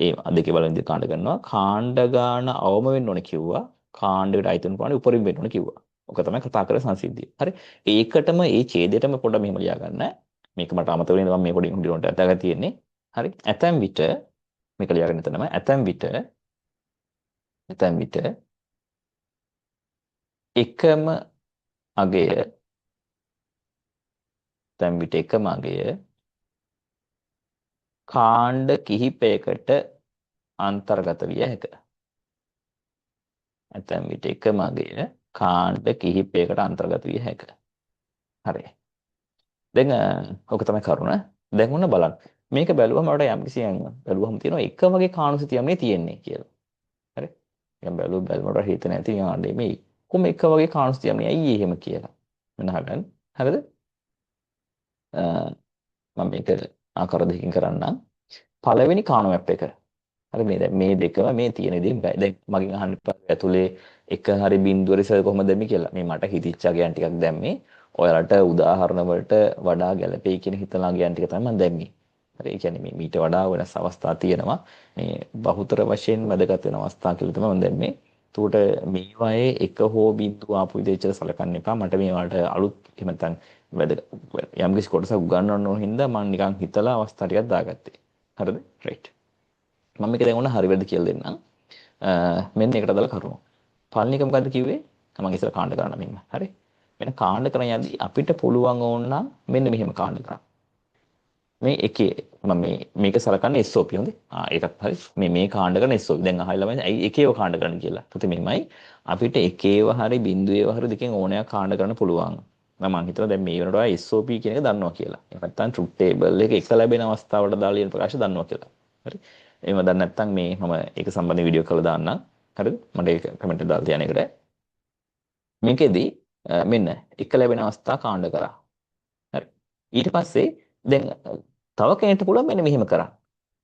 ඒ දෙකේ බලන විදිහට කාණ්ඩ කරනවා. කාණ්ඩ ගාන අවම වෙන්න ඕනේ කිව්වා. කාණ්ඩයකට අයිති වෙන ප්‍රමාණය උපරිම වෙන්න ඕනේ කිව්වා. ඔක තමයි කතා කරේ සංසිද්ධිය. හරි. ඒකටම ඒ ඡේදයටම පොඩ්ඩක් මෙහෙම ලියා ගන්න. මේක මට අමතක වෙන්නේ මම මේ පොඩි හුඩිනොට අදාගා තියෙන්නේ. හරි. ඇතැම් විට මේක ලියාගෙන එතනම ඇතැම් විට එකම අගය ඇතැම් විට එකම අගය කාණ්ඩ කිහිපයකට අන්තර්ගත විය හැකිය. ඇතැම් විට එකම අගය කාණ්ඩ කිහිපයකට අන්තර්ගත විය හැකිය. හරි. දැන් ඔක තමයි කරුණ. දැන් ඔන්න බලන්න. මේක බැලුවම මට යම්කිසි බැලුවම තියෙනවා එක වගේ කාණුසිතියම්නේ තියෙන්නේ කියලා. හරි. දැන් බැලුවට හිත නැති ආන්නේ මේ කොහොම එක වගේ කාණුසිතියම්නේ ඇයි එහෙම කියලා. මම අහගන්න. හරිද? මම මේක ආකාර දෙකකින් කරන්නම්. පළවෙනි කාණු මැප් එක. හරි මේ දැන් මේ දෙකම මේ තියෙන දේ දැන් මගෙන් අහන්න එපා ඇතුලේ එක හරි බිඳුව රිසර්ව් කොහොමද දැම්මේ කියලා. මේ මට හිතිච්ච අගයන් ටිකක් දැම්මේ. ඔයාලට උදාහරණ වලට වඩා ගැළපෙයි කියන හිතන අගයන් ටික තමයි මම දැම්මේ. හරි ඒ කියන්නේ මේ මීට වඩා වෙනස් අවස්ථා තියෙනවා. මේ බහුතර වශයෙන් වැදගත් වෙන අවස්ථා කියලා තමයි මම දැම්මේ. එතකොට මේවායේ එක හෝ බිඳුව ආපු විදිහට සලකන්න එපා. මට මේවට අලුත් එහෙම නැත්නම් යම් කිසි කොටසක් උගන්වන්න ඕන හින්දා මම නිකන් හිතලා අවස්ථා ටිකක් දාගත්තේ. හරිද? රයිට්. මම මේක දැන් ඕන හරි වැරදි කියලා දෙන්නම්. මෙන්න ඒකට අදාළ කරුණු. පළවෙනි එක මොකද්ද කිව්වේ? මම ඉස්සර කාණ්ඩ කරන්න මෙන්න. හරි. මෙන්න කාණ්ඩ කරන යද්දී අපිට පුළුවන් ඕන නම් මෙන්න මෙහෙම කාණ්ඩ කරන්න. මේ එකේ මම මේක සලකන්නේ SOP හොඳේ. ඒකත් හරි. මේ කාණ්ඩ කරන SOP. දැන් අහලා බලන්න ඇයි එකේව කාණ්ඩ කරන්න කියලා. පුතේ මෙහෙමයි. අපිට එකේව හරි බිඳුවේව හරි දෙකෙන් ඕනෑම කාණ්ඩ කරන්න පුළුවන්. මම හිතනවා දැන් මේ වෙනකොට SOP කියන එක දන්නවා කියලා. එහෙම නැත්නම් truth table එක ලැබෙන අවස්ථාවලට දාලා ලියන ප්‍රකාශ දන්නවා කියලා. හරි. එහෙම දන්නේ නැත්නම් මේ මම ඒක සම්බන්ධ වීඩියෝ කරලා දාන්නම්. හරිද? මට ඒක කමෙන්ට් එක දාලා තියන්න එකට. මේකෙදි මෙන්න එක ලැබෙන අවස්ථා කාණ්ඩ කරා. හරි. ඊට පස්සේ දැන් තව කෙනෙක්ට පුළුවන් මෙන්න මෙහෙම කරන්න.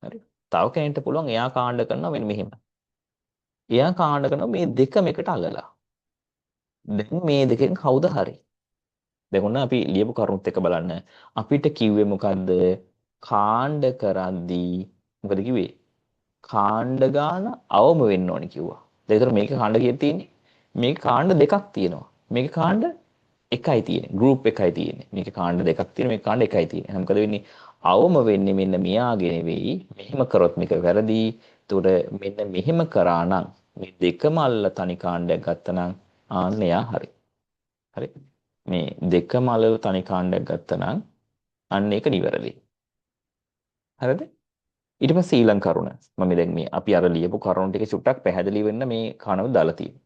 හරි. තව කෙනෙක්ට පුළුවන් එයා කාණ්ඩ කරනවා මෙන්න මෙහෙම. එයා කාණ්ඩ කරනවා මේ දෙකම එකට අල්ලලා. දැන් මේ දෙකෙන් කවුද හරි? දැන් ඔන්න අපි ලියපු කරුණුත් එක බලන්න. අපිට කිව්වේ මොකද්ද? කාණ්ඩ කරද්දී මොකද කිව්වේ? කාණ්ඩ ගාන අවම වෙන්න ඕනේ කිව්වා. දැන් ඒතර මේක කාණ්ඩ කීයක් තියෙන්නේ? මේක කාණ්ඩ දෙකක් තියෙනවා. මේක කාණ්ඩ එකයි තියෙන්නේ. ගෲප් එකයි තියෙන්නේ. මේක කාණ්ඩ දෙකක් තියෙනවා. මේක කාණ්ඩ එකයි තියෙන්නේ. එහෙනම් මොකද වෙන්නේ? අවම වෙන්නේ මෙන්න මෙයාගේ නෙවෙයි. මෙහෙම කරොත් මේක වැරදි. ඒතකොට මෙන්න මෙහෙම කරා නම් මේ දෙකම අල්ල තනි කාණ්ඩයක් ගත්තා නම් ආන්න එයා හරි. හරි. මේ දෙකම අල්ල තනි කාණ්ඩයක් ගත්තා නම් අන්න ඒක නිවැරදි. හරිද? ඊට පස්සේ ඊළඟ කරුණ. මම දැන් මේ අපි අර ලියපු කරුණ ටික චුට්ටක් පැහැදිලි වෙන්න මේ කණව දාලා තියෙනවා.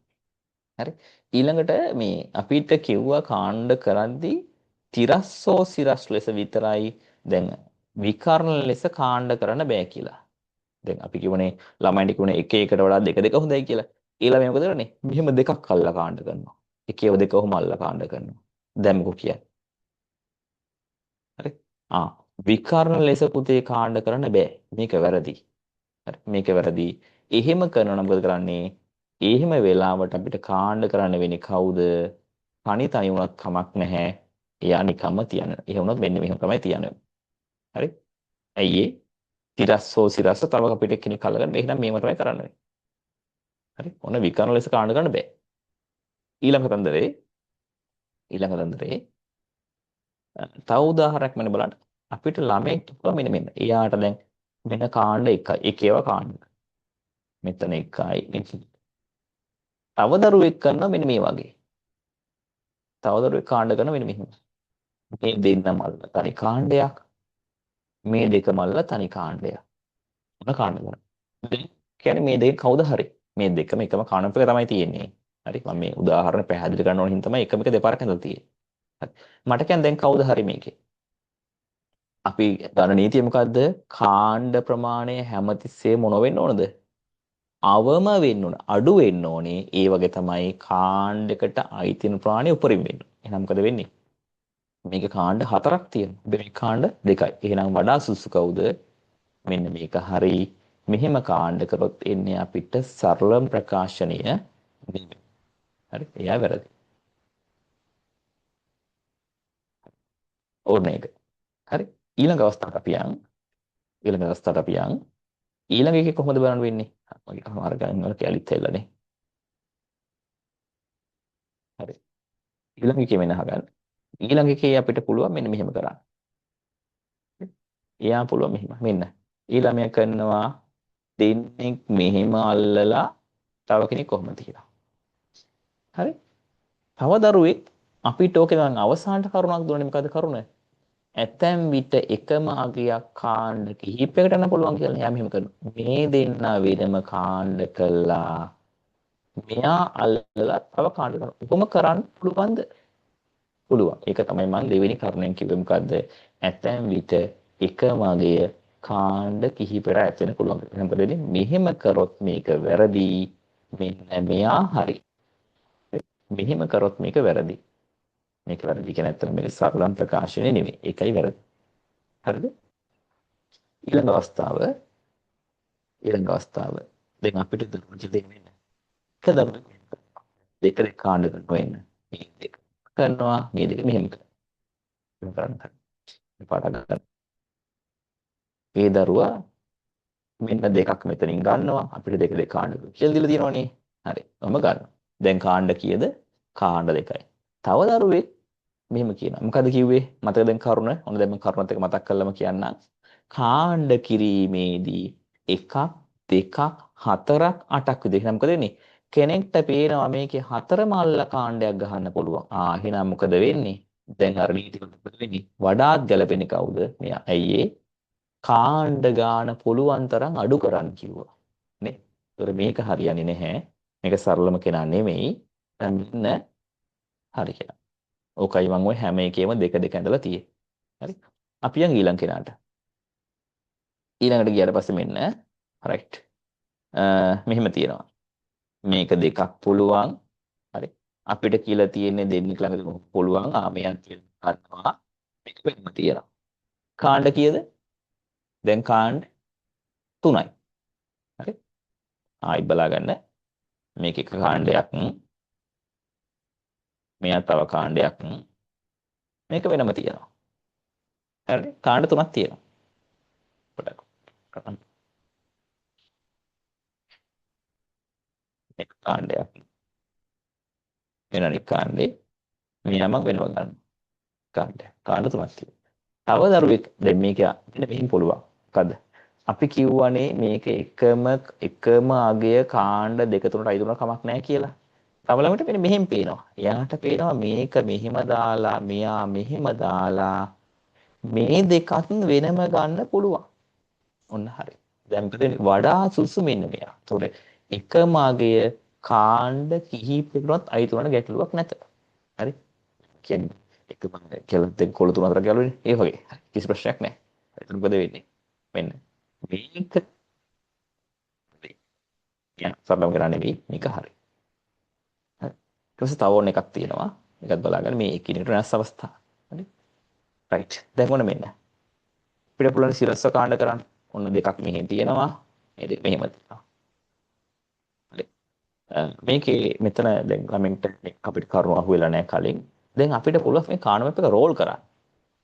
හරි. ඊළඟට මේ අපිට කිව්වා කාණ්ඩ කරද්දී තිරස්සෝ සිරස් ලෙස විතරයි දැන් විකර්ණ ලෙස කාණ්ඩ කරන්න බෑ කියලා. දැන් අපි කියවනේ ළමයින්ට කියවනේ එක එකට වඩා දෙක දෙක හොඳයි කියලා. ඒ ළමයා මොකද කරන්නේ? මෙහෙම දෙකක් අල්ලලා කාණ්ඩ කරනවා. එකේව දෙකවම අල්ලලා කාණ්ඩ කරනවා. දැන් මොකෝ කියන්නේ? හරි. විකර්ණ ලෙස පුතේ කාණ්ඩ කරන්න බෑ. මේක වැරදි. හරි. මේක වැරදි. එහෙම කරනවා නම් මොකද කරන්නේ? එහෙම වෙලාවට අපිට කාණ්ඩ කරන්න වෙන්නේ කවුද? තනි තනි වුණත් කමක් නැහැ. එයා නිකම්ම තියන්න. එහෙම වුණොත් මෙන්න මෙහෙම තමයි තියන්නේ. හරි? ඇයි ඒ? තිරස්සෝ සිරස්ස තව අපිට කෙනෙක් අල්ලගන්න. එහෙනම් මේව තමයි කරන්න වෙන්නේ. හරි? ඔන්න විකර්ණ ලෙස කාණ්ඩ කරන්න බෑ. ඊළඟ කතන්දරේ තව උදාහරණයක් මෙන්න බලන්න. අපිට ළමයෙක් පුළුවන් මෙන්න මෙන්න. එයාට දැන් මෙන්න කාණ්ඩ එකයි. එකේව කාණ්ඩ. මෙතන 1යි. තව දරුවෙක් කරනවා මෙන්න මේ වගේ. තව දරුවෙක් කාණ්ඩ කරනවා මෙන්න මෙහෙම. මේ දෙන්න මල්ල තනි කාණ්ඩයක්. මේ දෙක මල්ල තනි කාණ්ඩයක්. මොන කාණ්ඩ කරනවා? දැන් කියන්නේ මේ දෙක කවුද හරි. මේ දෙකම එකම කාණ්ඩ එක තමයි තියෙන්නේ. හරි මම මේ උදාහරණ පැහැදිලි කරන්න ඕන හින්දා තමයි එකම එක දෙපාරක් ඇඳලා තියෙන්නේ. හරි. මට කියන්නේ දැන් කවුද හරි මේකේ. අපි ගන්න නීතිය මොකද්ද? කාණ්ඩ ප්‍රමාණය හැමතිස්සේ මොන වෙන්න ඕනද? අවම වෙන්න ඕන. අඩු වෙන්න ඕනේ. ඒ වගේ තමයි කාණ්ඩයකට අයිති වෙන ප්‍රමාණය උපරිම වෙන්න. එහෙනම් මොකද වෙන්නේ? මේක කාණ්ඩ 4ක් තියෙනවා. මේ කාණ්ඩ 2යි. එහෙනම් වඩා සුසු කවුද? මෙන්න මේක හරි. මෙහෙම කාණ්ඩ කරොත් එන්නේ අපිට සරලම ප්‍රකාශනය නෙමෙයි. හරි? එයා වැරදි. ඕන එක. හරි? ඊළඟ අවස්ථාවට අපි යන්. ඊළඟ අවස්ථාවට අපි යන්. ඊළඟ එකේ කොහොමද බලන්න වෙන්නේ? මගේ කමාර ගන්න වල කැලිත් හැල්ලානේ. හරි. ඊළඟ එකේ මෙන්න අහගන්න. ඊළඟ එකේ අපිට පුළුවන් මෙන්න මෙහෙම කරන්න. එයා පුළුවන් මෙහෙම. මෙන්න. ඊළඟ කරනවා දෙන්නෙක් මෙහෙම අල්ලලා තව කෙනෙක් කොහොමද කියලා. හරි? තව දරුවෙක් අපිට ඕකේ නම් අවසානට කරුණක් දුන්නේ මොකද කරුණ? ඇතැම් විට එකම අගයක් කාණ්ඩ කිහිපයකට යන්න පුළුවන් කියලා එයා මෙහෙම කරනවා. මේ දෙන්න වෙනම කාණ්ඩ කළා. මෙයා අල්ලලා තව කාණ්ඩ කරනවා. කොහොම කරන්න පුළුවන්ද? පුළුවන්. ඒක තමයි මම දෙවෙනි කරුණෙන් කිව්වේ මොකද්ද? ඇතැම් විට එකම අගය කාණ්ඩ කිහිපයකට ඇතෙන්න පුළුවන්. මොකද වෙන්නේ? මෙහෙම කරොත් මේක වැරදි. මෙන්න මෙයා හරි. මෙහෙම කරොත් මේක වැරදි. මේක වැරදි කියන ඇත්තට මේක සරලම් ප්‍රකාශනය නෙමෙයි. ඒකයි වැරදි. හරිද? ඊළඟ අවස්ථාව දැන් අපිට දරුවන්ට දෙන්නේ නැහැ. එක දරුවෙක් දෙක දෙක කාණ්ඩ කරනවා එන්න. මේ දෙක කරනවා මේ දෙක මෙහෙම කරන්න. පාඩම් ගන්න. ඒ දරුවා මෙන්න දෙකක් මෙතනින් ගන්නවා අපිට දෙක දෙක කාණ්ඩ කියලා දීලා තියෙනවනේ. හරි. මම ගන්නවා. දැන් කාණ්ඩ කීයද? කාණ්ඩ 2යි. තව දරුවෙක් මෙහෙම කියනවා. මොකද කිව්වේ? මතක දැන් කරුණ. ඔන්න දැන් මම කරුණත් එක මතක් කරලම කියන්නම්. කාණ්ඩ කිරීමේදී 1ක් 2ක් 4ක් 8ක් විදිහට. එහෙනම් මොකද වෙන්නේ? කෙනෙක්ට පේනවා මේකේ 4 මල්ල කාණ්ඩයක් ගහන්න පුළුවන්. එහෙනම් මොකද වෙන්නේ? දැන් අර නීති මොකද වෙන්නේ? වඩාත් ගැළපෙන්නේ කවුද? මෙයා. ඇයි ඒ? කාණ්ඩ ගාන පුළුවන් තරම් අඩු කරන්න කිව්වා. නේ? ඒතර මේක හරියන්නේ නැහැ. මේක සරලම කෙනා නෙමෙයි. දැන් මෙන්න හරි කියලා. ඕකයි මම ඔය හැම එකේම දෙක දෙක ඇඳලා තියෙන්නේ. හරි. අපි යන් ඊළඟ කෙනාට. ඊළඟට ගියාට පස්සේ මෙන්න රයිට්. මෙහෙම තියෙනවා. මේක දෙකක් පුළුවන්. හරි. අපිට කියලා තියෙන්නේ දෙන්නෙක් ළඟ පුළුවන්. මෙයන් කියලා ගන්නවා. මේක වෙන්න තියෙනවා. කාණ්ඩ කීයද? දැන් කාණ්ඩ 3යි. හරි. ආයි බලා ගන්න. මේක එක කාණ්ඩයක්. මෙයා තව කාණ්ඩයක්. මේක වෙනම තියෙනවා. හරි. කාණ්ඩ 3ක් තියෙනවා. පොඩක් කරන්න. එක කාණ්ඩයක්. වෙන අනිත් කාණ්ඩේ මෙයාම වෙනම ගන්න. කාණ්ඩ 3ක් තියෙනවා. තව දරුවෙක් දැන් මේක මෙන්න මෙහින් පුළුවන්. මොකද? අපි කිව්වනේ මේක එකම අගය කාණ්ඩ දෙක තුනට අයිති වුණා කමක් නැහැ කියලා. තව ළමයට මෙන්න මෙහෙම පේනවා. එයාට පේනවා මේක මෙහෙම දාලා මෙයා මෙහෙම දාලා මේ දෙකත් වෙනම ගන්න පුළුවන්. ඔන්න හරි. දැන් මොකද වඩා සුසු මෙන්න මෙයා. ඒතකොට එකම අගය කාණ්ඩ කිහිපයකටවත් අයිති වුණා ගැටලුවක් නැත. හරි. කියන්නේ එකම කියලා දෙක කොළ තුන හතර ගැලවෙන්නේ. ඒ වගේ. කිසි ප්‍රශ්නයක් නැහැ. එතන මොකද වෙන්නේ? මෙන්න මේක යන සරලව කරන්නේ නෙවෙයි මේක හරි. හරි. ඊට පස්සේ තව ඕන එකක් තියෙනවා. ඒකත් බලාගන්න මේ එකිනෙකට වෙනස් අවස්ථා. හරි. රයිට්. දැන් ඔන්න මෙන්න. අපිට පුළුවන් සිරස්ව කාණ්ඩ කරන්න. ඔන්න දෙකක් මෙහෙන් තියෙනවා. මේ දෙක මෙහෙම තියෙනවා. හරි. මේකේ මෙතන දැන් ළමෙන්ට අපිට කරුණු අහුවෙලා නැහැ කලින්. දැන් අපිට පුළුවන් මේ කාණ්ඩ මැප් එක රෝල් කරන්න.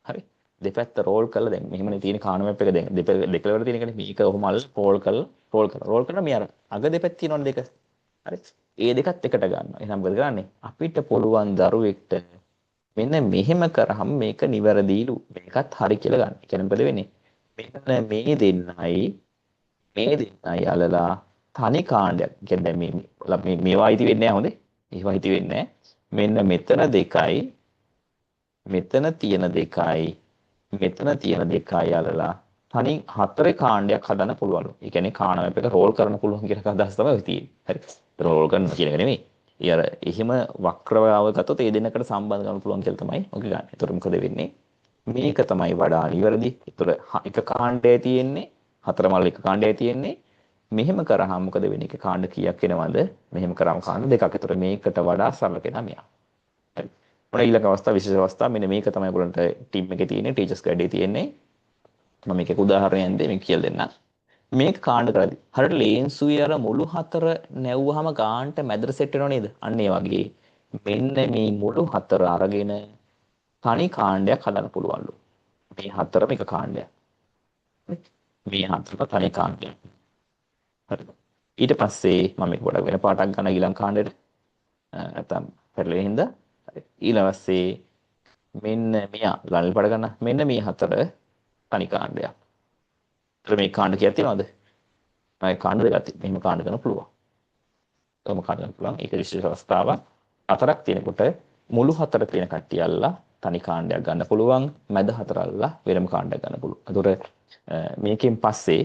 හරි. දෙපැත්ත රෝල් කරලා දැන් මෙහෙමනේ තියෙන කාණ්ඩ මැප් එක දැන් දෙකලවර තියෙන එකනේ මේක ඔහොම අල්ල රෝල් කරලා මේ අර අග දෙපැත්ත තියෙනවනේ දෙක. හරි. ඒ දෙකත් එකට ගන්නවා. එහෙනම් මොකද කරන්නේ? අපිට පුළුවන් දරුවෙක්ට මෙන්න මෙහෙම කරාම මේක නිවැරදිලු. මේකත් හරි කියලා ගන්න. ඒ කියන්නේ මොකද වෙන්නේ? මෙන්න මේ දෙන්නයි අලලා තනි කාණ්ඩයක්. කියන්නේ මේවා අයිති වෙන්නේ නැහැ හොඳේ. ඒවා අයිති වෙන්නේ නැහැ. මෙන්න මෙතන දෙකයි මෙතන තියෙන දෙකයි මෙතන තියෙන දෙකයි අල්ලලා තනි හතරේ කාණ්ඩයක් හදන්න පුළුවන්ලු. ඒ කියන්නේ කාණ මැප් එක රෝල් කරන්න පුළුවන් කියන අදහස තමයි ඔය තියෙන්නේ. හරි. රෝල් කරන්න කියන එක නෙමෙයි. ඒ අර එහෙම වක්‍රව ගත්තොත් ඒ දෙන්නකට සම්බන්ධ කරන්න පුළුවන් කියලා තමයි ඔක ගන්න. ඒතර මොකද වෙන්නේ? මේක තමයි වඩා නිවැරදි. ඒතර එක කාණ්ඩයයි තියෙන්නේ. හතර මල්ල එක කාණ්ඩයයි තියෙන්නේ. මෙහෙම කරාම මොකද වෙන්නේ? එක කාණ්ඩ කීයක් එනවද? මෙහෙම කරාම කාණ්ඩ දෙකක්. ඒතර මේකට වඩා සරල කෙනා මෙයා. හරි. මොන ඊළඟ අවස්ථාව විශේෂ අවස්ථාව මෙන්න මේක තමයි ඔයගොල්ලන්ට ටීම් එකේ තියෙන්නේ ටීචර්ස් ගයිඩ් එකේ තියෙන්නේ. මම මේක උදාහරණයක් දෙන්න මේක කියලා දෙන්නම්. මේක කාණ්ඩ කරද්දි හරියට ලේන්සුවේ අර මුළු හතර නැව්වහම ගානට මැදට සෙට් වෙනව නේද? අන්න ඒ වගේ මෙන්න මේ මුළු හතර අරගෙන තනි කාණ්ඩයක් හදන්න පුළුවන්ලු. මේ හතරම එක කාණ්ඩයක්. මේ හතරම තනි කාණ්ඩයක්. හරිද? ඊට පස්සේ මම මේක පොඩක් වෙන පාටක් ගන්න ඊළඟ කාණ්ඩෙට. නැත්තම් පෙරලෙන හින්දා. ඊළඟස්සේ මෙන්න මෙයා ලල් පඩ ගන්න. මෙන්න මේ හතර තනි කාණ්ඩයක්. ඒතර මේ කාණ්ඩ කීයක් තියෙනවද? මම කාණ්ඩ දෙකක් තියෙනවා. මෙහෙම කාණ්ඩ කරන්න පුළුවන්. කොහොම කාණ්ඩ කරන්න පුළුවන්. ඒක විශේෂ අවස්ථාවක්. හතරක් තියෙනකොට මුළු හතර තියෙන කට්ටිය අල්ලලා තනි කාණ්ඩයක් ගන්න පුළුවන්. මැද හතර අල්ලලා වෙනම කාණ්ඩයක් ගන්න පුළුවන්. ඒතකොට මේකෙන් පස්සේ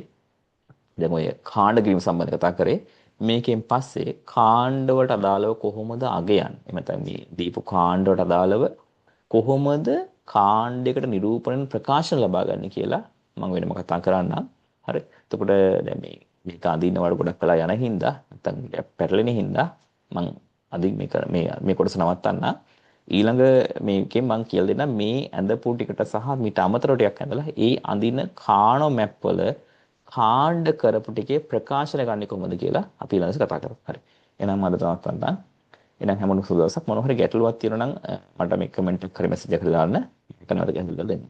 දැන් ඔය කාණ්ඩ කිරීම සම්බන්ධව කතා කරේ. මේකෙන් පස්සේ කාණ්ඩ වලට අදාළව කොහොමද අගයන්නේ? එහෙම නැත්නම් මේ දීපු කාණ්ඩ වලට අදාළව කොහොමද කාණ්ඩයකට නිරූපණ ප්‍රකාශන ලබා ගන්න කියලා මම වෙනම කතා කරන්නම්. හරි. එතකොට දැන් මේක අඳින්න වල ගොඩක් වෙලා යන හින්දා නැත්නම් පැටලෙන හින්දා මම අදින් මේ කොටස නවත්තන්න. ඊළඟ මේකෙන් මම කියලා දෙන්නම් මේ ඇඳපු ටිකට සහ මිට අමතරව ටිකක් ඇඳලා ඒ අඳින කාණෝ මැප් වල කාණ්ඩ කරපු ටිකේ ප්‍රකාශන ගන්න කොහොමද කියලා අපි ඊළඟට කතා කරමු. හරි. එහෙනම් අද නවත්තන්න. එහෙනම් හැමෝටම සුබ දවසක්. මොනවා හරි ගැටලුවක් තියෙනවා නම් මට මේ කමෙන්ට් එකක් හරි මැසේජ් එකක් දාන්න. ඒක නේද ගැටලුව දෙන්න.